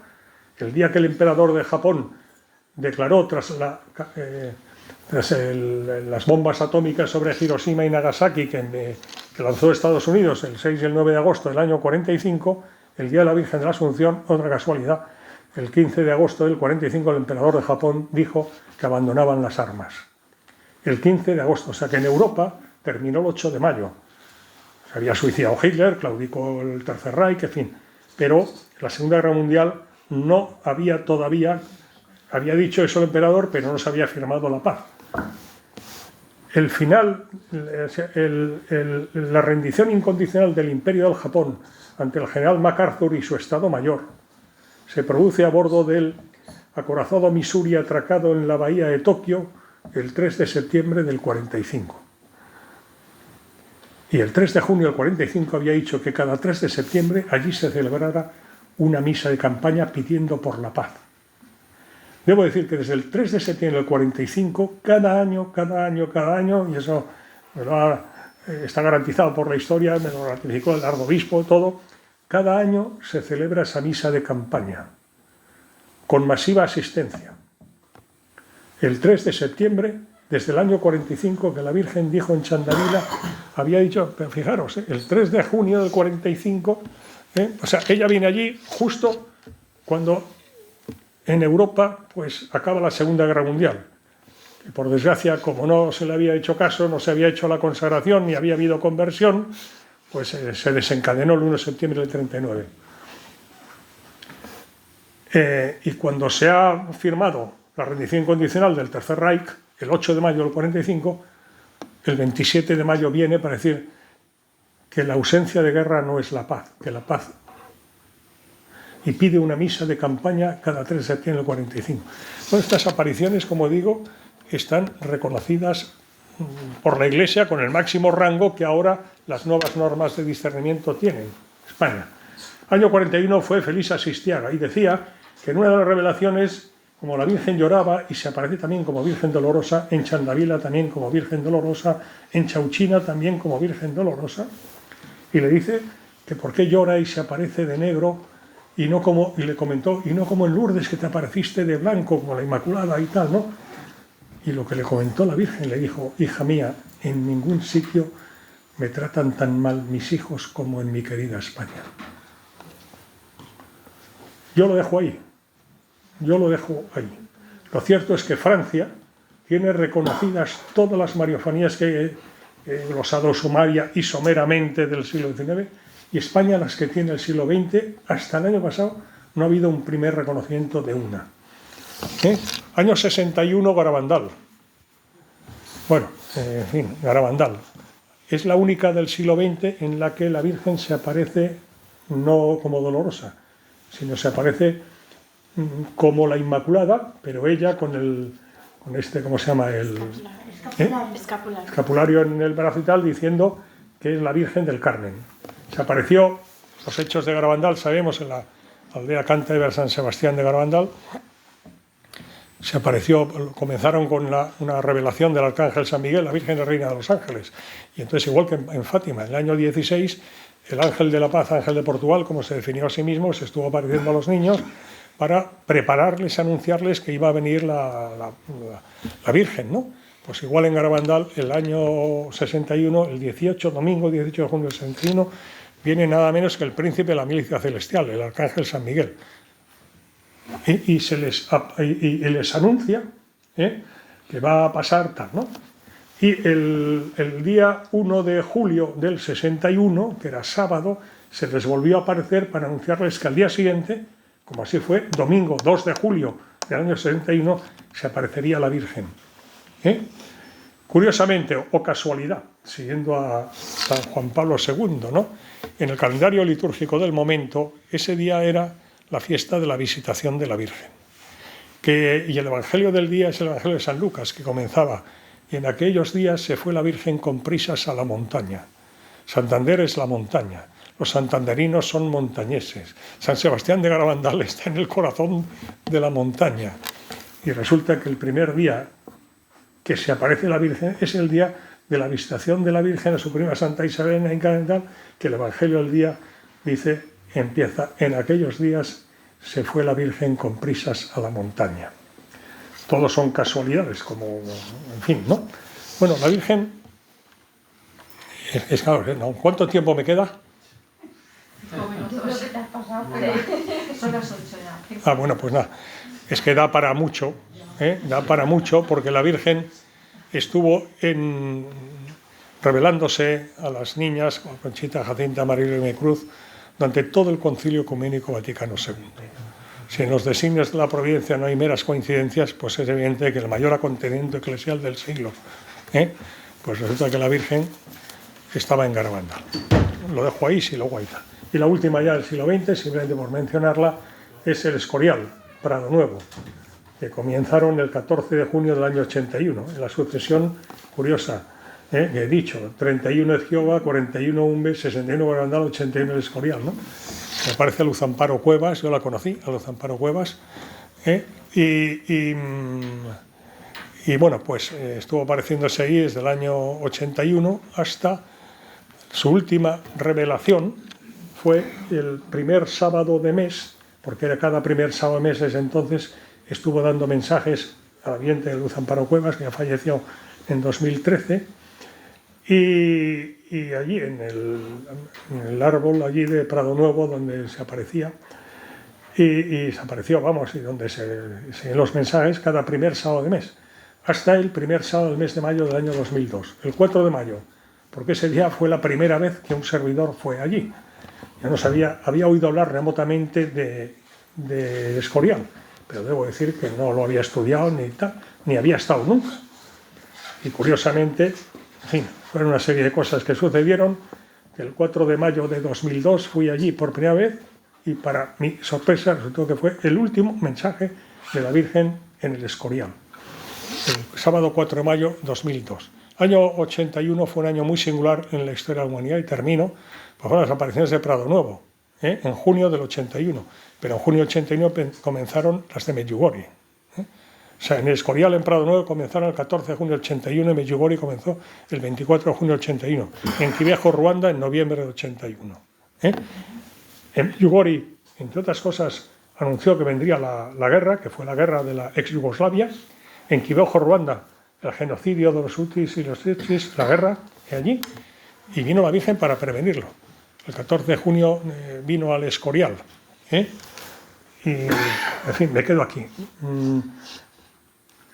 El día que el emperador de Japón declaró tras las bombas atómicas sobre Hiroshima y Nagasaki que lanzó Estados Unidos el 6 y el 9 de agosto del año 45, el día de la Virgen de la Asunción, otra casualidad, el 15 de agosto del 45 el emperador de Japón dijo que abandonaban las armas. El 15 de agosto, o sea que en Europa terminó el 8 de mayo. Se había suicidado Hitler, claudicó el Tercer Reich, en fin. Pero en la Segunda Guerra Mundial no había todavía, había dicho eso el emperador, pero no se había firmado la paz. El final, la rendición incondicional del Imperio del Japón ante el general MacArthur y su Estado Mayor se produce a bordo del acorazado Missouri atracado en la bahía de Tokio el 3 de septiembre del 45. Y el 3 de junio del 45 había dicho que cada 3 de septiembre allí se celebrara una misa de campaña pidiendo por la paz. Debo decir que desde el 3 de septiembre del 45, cada año, y eso está garantizado por la historia, me lo ratificó el arzobispo, todo, cada año se celebra esa misa de campaña, con masiva asistencia. El 3 de septiembre, desde el año 45, que la Virgen dijo en Chandavila, había dicho, pero fijaros, el 3 de junio del 45, o sea, ella viene allí justo cuando en Europa pues acaba la Segunda Guerra Mundial. Y por desgracia, como no se le había hecho caso, no se había hecho la consagración ni había habido conversión, pues se desencadenó el 1 de septiembre del 39. Y cuando se ha firmado la rendición incondicional del Tercer Reich, el 8 de mayo del 45, el 27 de mayo viene para decir que la ausencia de guerra no es la paz, que la paz... Y pide una misa de campaña cada 3 de septiembre del 45. Bueno, estas apariciones, como digo, están reconocidas por la Iglesia con el máximo rango que ahora las nuevas normas de discernimiento tienen. España. Año 41 fue Feliz Asistiaga y decía que en una de las revelaciones, como la Virgen lloraba y se aparece también como Virgen Dolorosa, en Chandavila también como Virgen Dolorosa, en Chauchina también como Virgen Dolorosa, y le dice que por qué llora y se aparece de negro y no como, y le comentó, y no como en Lourdes que te apareciste de blanco como la Inmaculada y tal, ¿no? Y lo que le comentó la Virgen, le dijo: hija mía, en ningún sitio me tratan tan mal mis hijos como en mi querida España. Yo lo dejo ahí. Yo lo dejo ahí. Lo cierto es que Francia tiene reconocidas todas las mariofanías que he glosado sumaria y someramente del siglo XIX, y España las que tiene el siglo XX. Hasta el año pasado no ha habido un primer reconocimiento de una. Año 61, Garabandal. Bueno, en fin, Garabandal. Es la única del siglo XX en la que la Virgen se aparece no como Dolorosa, sino se aparece como la Inmaculada, pero ella con este, ¿cómo se llama? El escapulario en el brazo y tal, diciendo que es la Virgen del Carmen. Se apareció, los hechos de Garabandal, sabemos, en la aldea Cántabra de San Sebastián de Garabandal. Se apareció, comenzaron con una revelación del Arcángel San Miguel, la Virgen Reina de los Ángeles. Y entonces, igual que en Fátima, en el año 16, el Ángel de la Paz, Ángel de Portugal, como se definió a sí mismo, se estuvo apareciendo a los niños para prepararles, anunciarles que iba a venir la Virgen, ¿no? Pues igual en Garabandal, el año 61, el 18, domingo 18 de junio del 61, viene nada menos que el príncipe de la milicia celestial, el Arcángel San Miguel. Y les anuncia que va a pasar tal, ¿no? Y el día 1 de julio del 61, que era sábado, se les volvió a aparecer para anunciarles que al día siguiente, como así fue, domingo 2 de julio del año 61, se aparecería la Virgen. Curiosamente, o casualidad, siguiendo a San Juan Pablo II, ¿no? En el calendario litúrgico del momento, ese día era la fiesta de la visitación de la Virgen. Y el Evangelio del día es el Evangelio de San Lucas, que comenzaba: y en aquellos días se fue la Virgen con prisas a la montaña. Santander es la montaña, los santanderinos son montañeses. San Sebastián de Garabandal está en el corazón de la montaña. Y resulta que el primer día que se aparece la Virgen es el día de la visitación de la Virgen a su prima Santa Isabel en Canadá, que el Evangelio del día dice, empieza: en aquellos días se fue la Virgen con prisas a la montaña. Todos son casualidades, como, en fin, ¿no? Bueno, la Virgen, es claro, ¿no? ¿Cuánto tiempo me queda? Lo que te has pasado, pero son las 8 ya. Bueno, pues nada, es que da para mucho, da para mucho, porque la Virgen estuvo revelándose a las niñas, a Conchita, Jacinta, María y Cruz, durante todo el Concilio Ecuménico Vaticano II. Si en los designios de la providencia no hay meras coincidencias, pues es evidente que el mayor acontecimiento eclesial del siglo, pues resulta que la Virgen estaba en Garabandal. Lo dejo ahí, si luego hay tal. Y la última ya del siglo XX, simplemente por mencionarla, es el Escorial, Prado Nuevo, que comenzaron el 14 de junio del año 81, en la sucesión curiosa, que he dicho, 31 es Jehová, 41 Umbe, 61 Garabandal, 81 el Escorial, ¿no? Me parece a Luz Amparo Cuevas, yo la conocí, a Luz Amparo Cuevas, y bueno, pues estuvo apareciéndose ahí desde el año 81 hasta su última revelación, fue el primer sábado de mes, porque era cada primer sábado de mes desde entonces, estuvo dando mensajes a la vidente de Luz Amparo Cuevas, que ya falleció en 2013, y allí en el árbol allí de Prado Nuevo donde se aparecía y se apareció, vamos, y donde se los mensajes cada primer sábado de mes hasta el primer sábado del mes de mayo del año 2002, el 4 de mayo, porque ese día fue la primera vez que un servidor fue allí. Ya no sabía, había oído hablar remotamente de Escorial, pero debo decir que no lo había estudiado ni había estado nunca. Y curiosamente, en fin, fueron una serie de cosas que sucedieron. El 4 de mayo de 2002 fui allí por primera vez y para mi sorpresa resultó que fue el último mensaje de la Virgen en el Escorial. El sábado 4 de mayo de 2002. Año 81 fue un año muy singular en la historia de la humanidad y termino, pues fueron las apariciones de Prado Nuevo, en junio del 81. Pero en junio del 81 comenzaron las de Medjugorje. O sea, en el Escorial, en Prado Nuevo, comenzaron el 14 de junio del 81, en Medjugorje comenzó el 24 de junio del 81, en Quivejo, Ruanda, en noviembre del 81. En Medjugorje, entre otras cosas, anunció que vendría la guerra, que fue la guerra de la ex Yugoslavia. En Quivejo, Ruanda, el genocidio de los Hutus y los Tutsis, la guerra allí, y vino la Virgen para prevenirlo. El 14 de junio vino al Escorial. Y, en fin, me quedo aquí.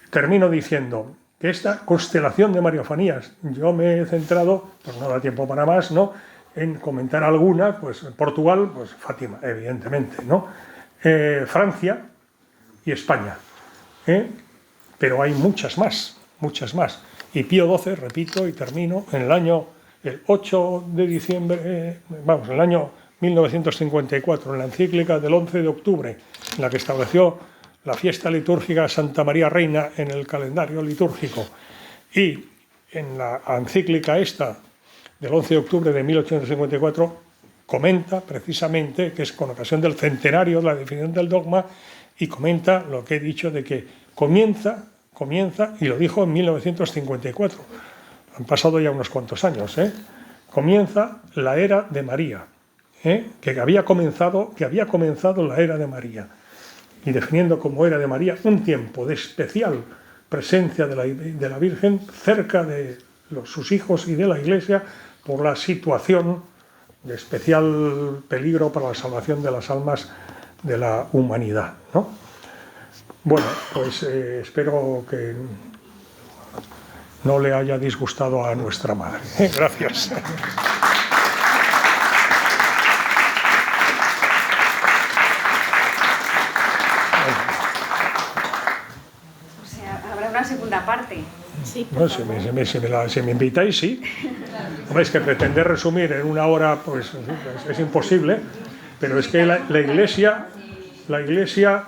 Termino diciendo que esta constelación de Mariofanías, yo me he centrado, pues no da tiempo para más, ¿no?, en comentar alguna. Pues en Portugal, pues Fátima, evidentemente, ¿no? Francia y España. Pero hay muchas más. Y Pío XII, repito y termino, en el 8 de diciembre, en el año 1954, en la encíclica del 11 de octubre, en la que estableció la fiesta litúrgica Santa María Reina en el calendario litúrgico, y en la encíclica esta del 11 de octubre de 1854 comenta precisamente que es con ocasión del centenario de la definición del dogma, y comenta lo que he dicho de que comienza, y lo dijo en 1954, han pasado ya unos cuantos años, comienza la era de María, que había comenzado la era de María, y definiendo como era de María un tiempo de especial presencia de la Virgen cerca de sus hijos y de la Iglesia, por la situación de especial peligro para la salvación de las almas de la humanidad, ¿no? Bueno, pues espero que no le haya disgustado a nuestra madre. Gracias. O sea, habrá una segunda parte. Sí, No, si me invitáis, sí. Hombre, es que pretender resumir en una hora, pues es imposible, pero es que la Iglesia, la Iglesia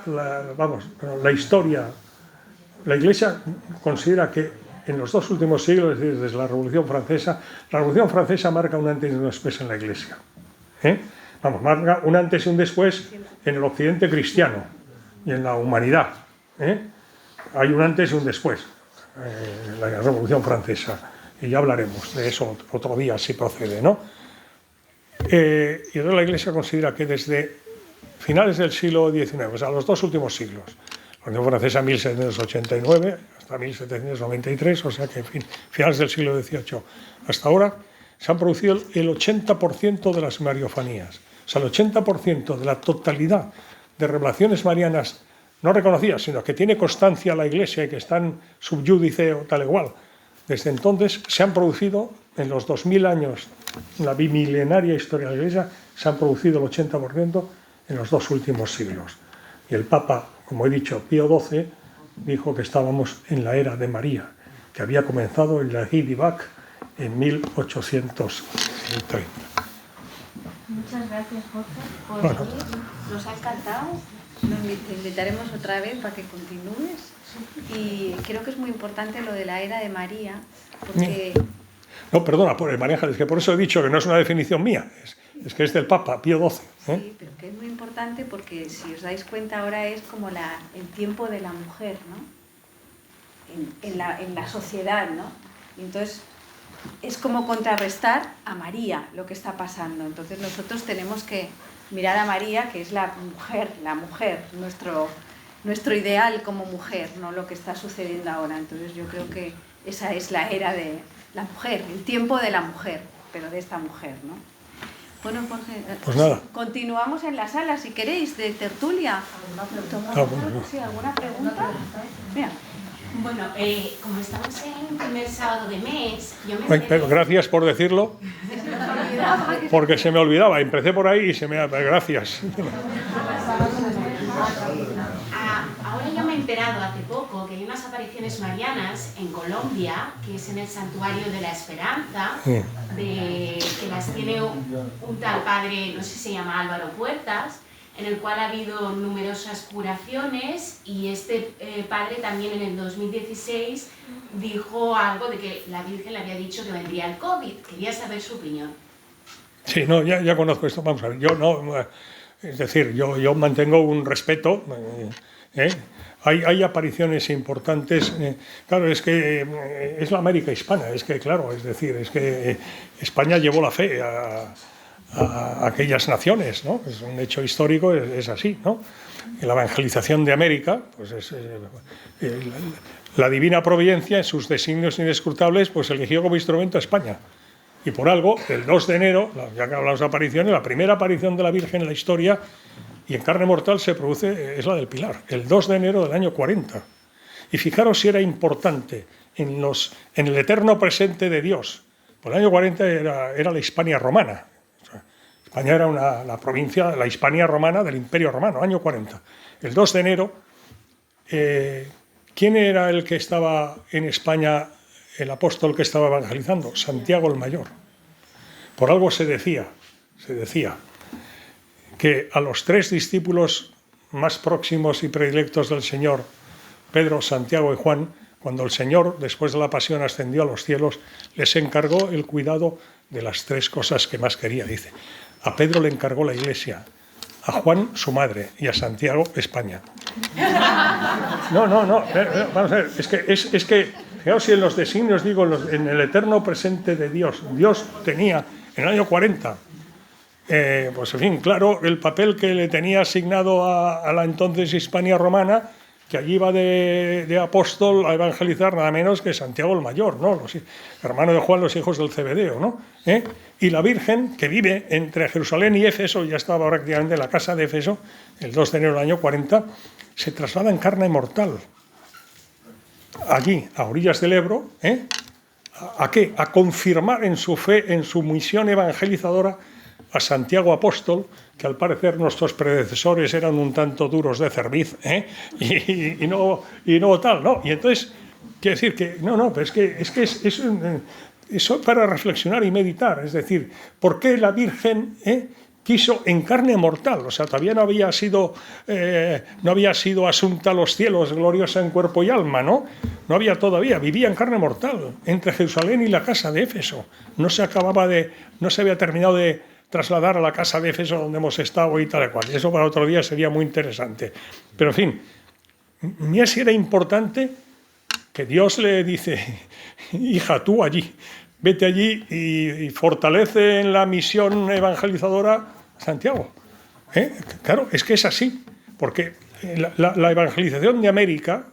considera que en los dos últimos siglos, desde la Revolución Francesa marca un antes y un después en la Iglesia. Marca un antes y un después en el occidente cristiano y en la humanidad. Hay un antes y un después. La Revolución Francesa, y ya hablaremos de eso otro día si procede, ¿no? Y entonces la Iglesia considera que desde finales del siglo XIX, o sea, los dos últimos siglos, la Revolución Francesa 1789 hasta 1793, o sea que, en fin, finales del siglo XVIII hasta ahora, se han producido el 80% de las mariofanías, o sea, el 80% de la totalidad de revelaciones marianas no reconocidas, sino que tiene constancia la Iglesia y que están subyúdice o tal igual. Desde entonces se han producido, en los 2000 años, en la bimilenaria historia de la Iglesia, se han producido el 80% en los dos últimos siglos. Y el Papa, como he dicho, Pío XII, dijo que estábamos en la era de María, que había comenzado en la Guidibac en 1830. Muchas gracias, Jorge, por Bueno. venir. Nos ha encantado. Te invitaremos otra vez para que continúes. Y creo que es muy importante lo de la era de María, porque... No, perdona, María Ángeles, que por eso he dicho que no es una definición mía, es que es del Papa Pío XII. Sí, pero que es muy importante porque, si os dais cuenta, ahora es como el tiempo de la mujer, ¿no? En la sociedad, ¿no? Y entonces es como contrarrestar a María lo que está pasando. Entonces nosotros tenemos que mirar a María, que es la mujer, nuestro ideal como mujer, no lo que está sucediendo ahora. Entonces yo creo que esa es la era de la mujer, el tiempo de la mujer, pero de esta mujer, ¿no? Bueno, Jorge, pues nada. Continuamos en la sala, si queréis, de tertulia. ¿Sí, alguna pregunta? Mira. Bueno, como estamos en el primer sábado de mes, yo me... Pero gracias por decirlo, porque se me olvidaba. Empecé por ahí y se me... Gracias. enterado hace poco que hay unas apariciones marianas en Colombia, que es en el Santuario de la Esperanza, que las tiene un tal padre, no sé si se llama Álvaro Puertas, en el cual ha habido numerosas curaciones, y este padre también en el 2016 dijo algo de que la Virgen le había dicho que vendría el COVID. Quería saber su opinión. Sí, no, ya conozco esto. Vamos a ver, yo no, es decir, yo mantengo un respeto. Hay apariciones importantes. Claro, es que es la América hispana, es que, claro, es decir, es que España llevó la fe a aquellas naciones, ¿no? Es un hecho histórico, es así, ¿no? Y la evangelización de América, pues es la divina providencia, en sus designios inescrutables, pues eligió como instrumento a España. Y por algo, el 2 de enero, ya que hablamos de apariciones, la primera aparición de la Virgen en la historia y en carne mortal se produce, es la del Pilar, el 2 de enero del año 40. Y fijaros si era importante en el eterno presente de Dios. Por el año 40 era la Hispania romana. O sea, España era la provincia, la Hispania romana del Imperio Romano, año 40. El 2 de enero, ¿quién era el que estaba en España, el apóstol que estaba evangelizando? Santiago el Mayor. Por algo se decía que a los 3 discípulos más próximos y predilectos del Señor, Pedro, Santiago y Juan, cuando el Señor, después de la pasión, ascendió a los cielos, les encargó el cuidado de las 3 cosas que más quería, dice. A Pedro le encargó la Iglesia, a Juan su madre y a Santiago España. No, vamos a ver, es que fijaos si en los designios, digo, en el eterno presente de Dios, Dios tenía en el año 40, pues en fin, claro, el papel que le tenía asignado a la entonces Hispania romana, que allí iba de apóstol a evangelizar nada menos que Santiago el Mayor, ¿no? Hermano de Juan, los hijos del Zebedeo, ¿no? Y la Virgen, que vive entre Jerusalén y Éfeso, ya estaba prácticamente en la casa de Éfeso, el 2 de enero del año 40, se traslada en carne mortal allí, a orillas del Ebro, ¿a qué? A confirmar en su fe, en su misión evangelizadora, a Santiago Apóstol, que al parecer nuestros predecesores eran un tanto duros de cerviz, y no tal, ¿no? Y entonces, quiero decir que, pero es que eso para reflexionar y meditar, es decir, ¿por qué la Virgen quiso en carne mortal? O sea, todavía no había sido asunta a los cielos, gloriosa en cuerpo y alma, ¿no? No había todavía, vivía en carne mortal, entre Jerusalén y la casa de Éfeso. No se había terminado de trasladar a la casa de Éfeso donde hemos estado y tal y cual. Eso para otro día sería muy interesante. Pero en fin, mira si era importante que Dios le dice, hija, tú allí, vete allí y fortalece en la misión evangelizadora a Santiago. Claro, es que es así, porque la evangelización de América,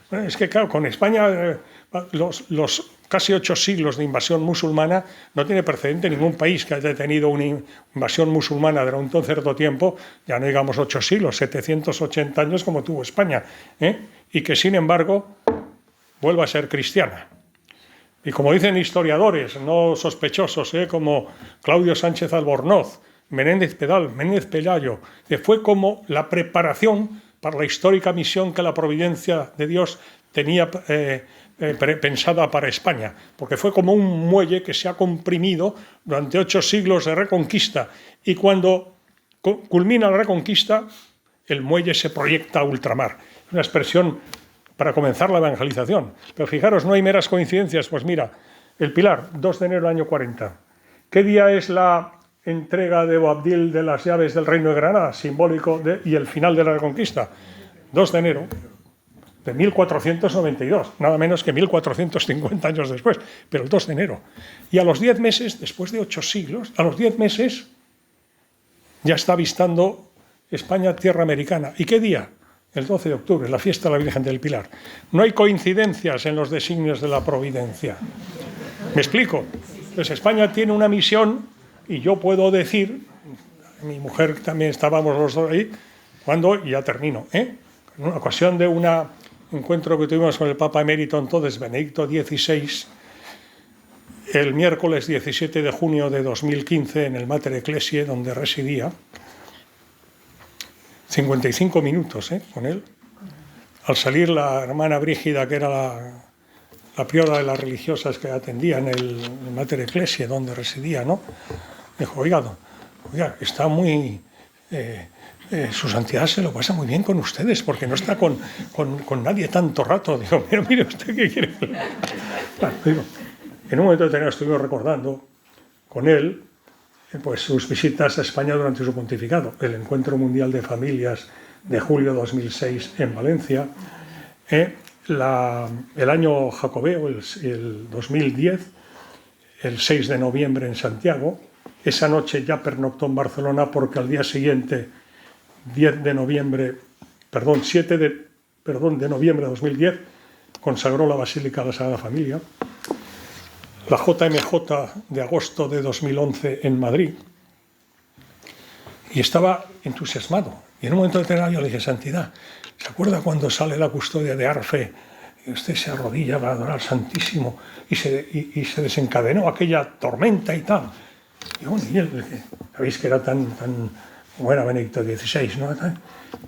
bueno, es que claro, con España, los casi 8 siglos de invasión musulmana no tiene precedente en ningún país que haya tenido una invasión musulmana durante un cierto tiempo, ya no digamos 8 siglos, 780 años como tuvo España, y que sin embargo vuelva a ser cristiana. Y como dicen historiadores no sospechosos, como Claudio Sánchez Albornoz, Menéndez Pelayo, que fue como la preparación para la histórica misión que la providencia de Dios tenía pensada para España, porque fue como un muelle que se ha comprimido durante 8 siglos de reconquista, y cuando culmina la reconquista, el muelle se proyecta a ultramar. Es una expresión para comenzar la evangelización. Pero fijaros, no hay meras coincidencias. Pues mira, el Pilar, 2 de enero del año 40. ¿Qué día es la entrega de Boabdil de las llaves del Reino de Granada, simbólico y el final de la reconquista? 2 de enero de 1492, nada menos que 1450 años después, pero el 2 de enero. Y a los 10 meses, después de 8 siglos, a los 10 meses ya está avistando España tierra americana. ¿Y qué día? El 12 de octubre, la fiesta de la Virgen del Pilar. No hay coincidencias en los designios de la providencia. ¿Me explico? Pues España tiene una misión, y yo puedo decir, mi mujer también estábamos los dos ahí, cuando, y ya termino, en una ocasión de un encuentro que tuvimos con el Papa Emérito entonces, Benedicto XVI, el miércoles 17 de junio de 2015, en el Mater Ecclesiae, donde residía, 55 minutos con él, al salir la hermana Brígida, que era la priora de las religiosas que atendían el Mater Ecclesiae, donde residía, ¿no? Dijo, oiga, está muy... su santidad se lo pasa muy bien con ustedes, porque no está con nadie tanto rato. Digo, mire usted qué quiere. Claro, digo, en un momento determinado estuvimos recordando con él pues sus visitas a España durante su pontificado, el Encuentro Mundial de Familias de julio de 2006 en Valencia, el año jacobeo, el 2010, el 6 de noviembre en Santiago. Esa noche ya pernoctó en Barcelona porque al día siguiente, 7 de noviembre de 2010, consagró la Basílica de la Sagrada Familia. La JMJ de agosto de 2011 en Madrid. Y estaba entusiasmado. Y en un momento determinado yo le dije, Santidad, ¿se acuerda cuando sale la custodia de Arfe? Y usted se arrodilla para adorar al Santísimo y se desencadenó aquella tormenta y tal. Y bueno, y él, sabéis que era tan como era Benedicto XVI, ¿no?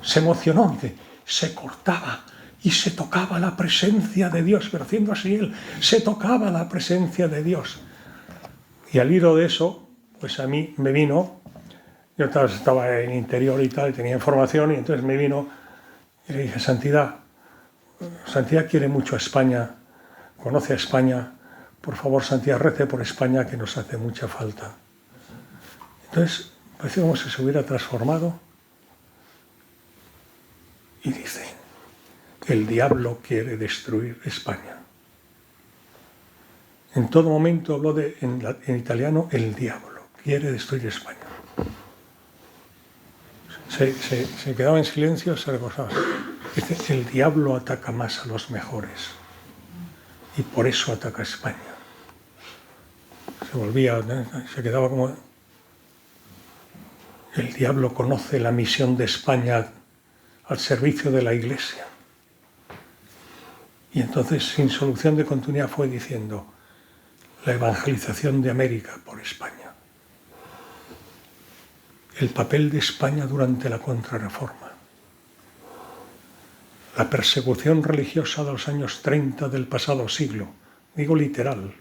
Se emocionó, dice, se cortaba y se tocaba la presencia de Dios, pero haciendo así él, se tocaba la presencia de Dios. Y al hilo de eso, pues a mí me vino, yo estaba en interior y tal, y tenía información, y entonces me vino y le dije, Santidad quiere mucho a España, conoce a España, por favor, Santidad, rece por España, que nos hace mucha falta. Entonces, parece como si se hubiera transformado, y dice, el diablo quiere destruir España. En todo momento habló en italiano, el diablo quiere destruir España. Se quedaba en silencio, se reposaba. Dice, el diablo ataca más a los mejores y por eso ataca a España. Se volvía, se quedaba como... El diablo conoce la misión de España al servicio de la Iglesia. Y entonces, sin solución de continuidad, fue diciendo la evangelización de América por España. El papel de España durante la Contrarreforma. La persecución religiosa de los años 30 del pasado siglo. Digo literal,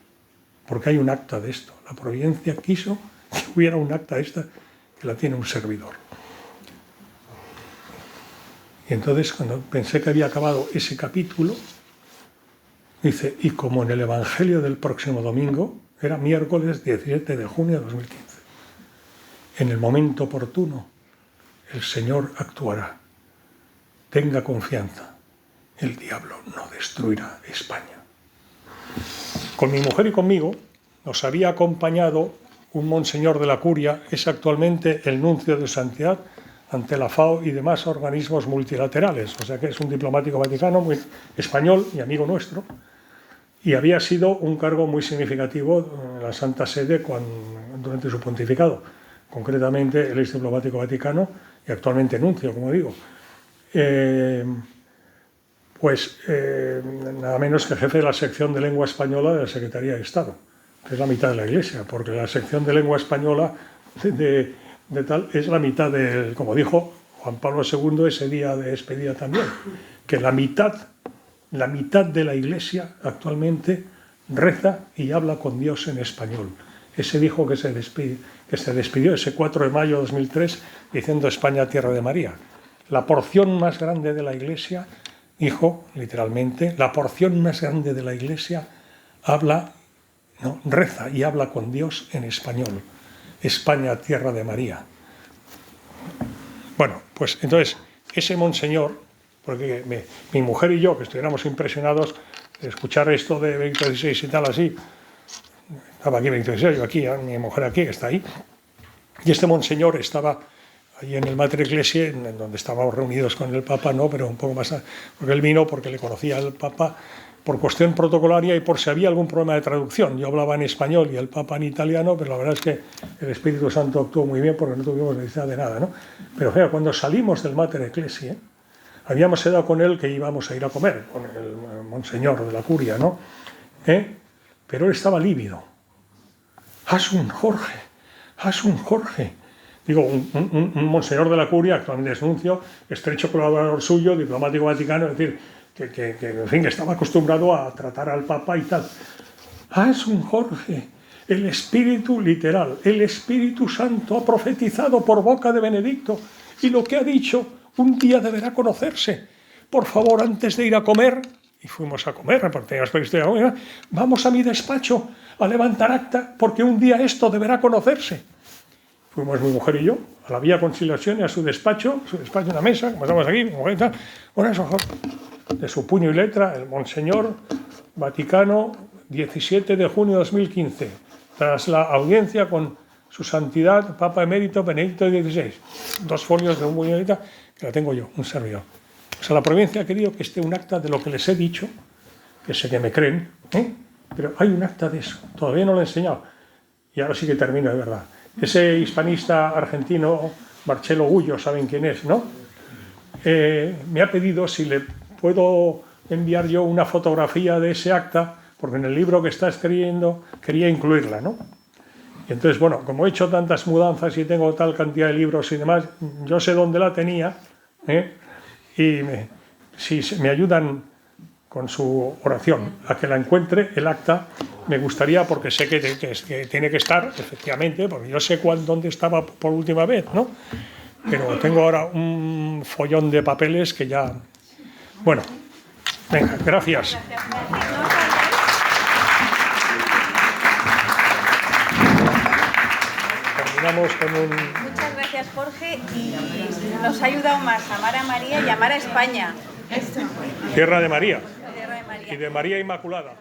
porque hay un acta de esto. La Providencia quiso que hubiera un acta de esta, que la tiene un servidor. Y entonces, cuando pensé que había acabado ese capítulo, dice, y como en el Evangelio del próximo domingo, era miércoles 17 de junio de 2015, en el momento oportuno, el Señor actuará. Tenga confianza, el diablo no destruirá España. Con mi mujer y conmigo nos había acompañado un monseñor de la Curia, es actualmente el nuncio de santidad ante la FAO y demás organismos multilaterales, o sea que es un diplomático vaticano muy español y amigo nuestro, y había sido un cargo muy significativo en la Santa Sede durante su pontificado. Concretamente, él es diplomático vaticano y actualmente nuncio, como digo. Nada menos que jefe de la sección de lengua española de la Secretaría de Estado, que es la mitad de la Iglesia, porque la sección de lengua española de tal es la mitad del, como dijo Juan Pablo II ese día de despedida también, que la mitad de la Iglesia actualmente reza y habla con Dios en español. Ese dijo que se despidió ese 4 de mayo de 2003 diciendo España, tierra de María. La porción más grande de la Iglesia, dijo literalmente, la porción más grande de la Iglesia reza y habla con Dios en español. España, tierra de María. Bueno, pues entonces, ese monseñor, porque mi mujer y yo, que estuviéramos impresionados de escuchar esto de Benedicto XVI y tal así, estaba aquí Benedicto XVI, yo aquí, mi mujer aquí, que está ahí, y este monseñor estaba allí en el Mater Ecclesiae, donde estábamos reunidos con el Papa, no, pero un poco más, porque él vino porque le conocía al Papa por cuestión protocolaria y por si había algún problema de traducción. Yo hablaba en español y el Papa en italiano, pero la verdad es que el Espíritu Santo actuó muy bien porque no tuvimos necesidad de nada, ¿no? Pero fíjate, cuando salimos del Mater Ecclesiae, habíamos quedado con él que íbamos a ir a comer, con el monseñor de la Curia, ¿no? Pero él estaba lívido. Asun Jorge. digo, un monseñor de la curia, actualmente es nuncio, estrecho colaborador suyo, diplomático vaticano, es decir, que en fin, que estaba acostumbrado a tratar al Papa y tal. Es un Jorge, el Espíritu literal, el Espíritu Santo ha profetizado por boca de Benedicto, y lo que ha dicho un día deberá conocerse. Por favor, antes de ir a comer, y fuimos a comer, vamos a mi despacho a levantar acta, porque un día esto deberá conocerse. Fuimos mi mujer y yo a la Vía Conciliación y a su despacho en la mesa, como estamos aquí, mi mujer y tal, con eso, de su puño y letra, el Monseñor Vaticano, 17 de junio de 2015, tras la audiencia con su santidad Papa Emérito Benedicto XVI. 2 folios de un puño y letra, que la tengo yo, un servidor. O sea, la provincia ha querido que esté un acta de lo que les he dicho, que sé que me creen, pero hay un acta de eso, todavía no lo he enseñado. Y ahora sí que termino de verdad. Ese hispanista argentino, Marcelo Gullo, saben quién es, ¿no? Me ha pedido si le puedo enviar yo una fotografía de ese acta, porque en el libro que está escribiendo quería incluirla, ¿no? Y entonces, bueno, como he hecho tantas mudanzas y tengo tal cantidad de libros y demás, yo sé dónde la tenía, y si me ayudan con su oración a que la encuentre, el acta, me gustaría, porque sé que tiene que estar, efectivamente, porque yo sé dónde estaba por última vez, ¿no? Pero tengo ahora un follón de papeles que ya... Bueno, venga, gracias. Terminamos con un... Muchas gracias, Jorge, y nos ha ayudado más a amar a María y amar a España. Tierra de María. Tierra de María. Y de María Inmaculada.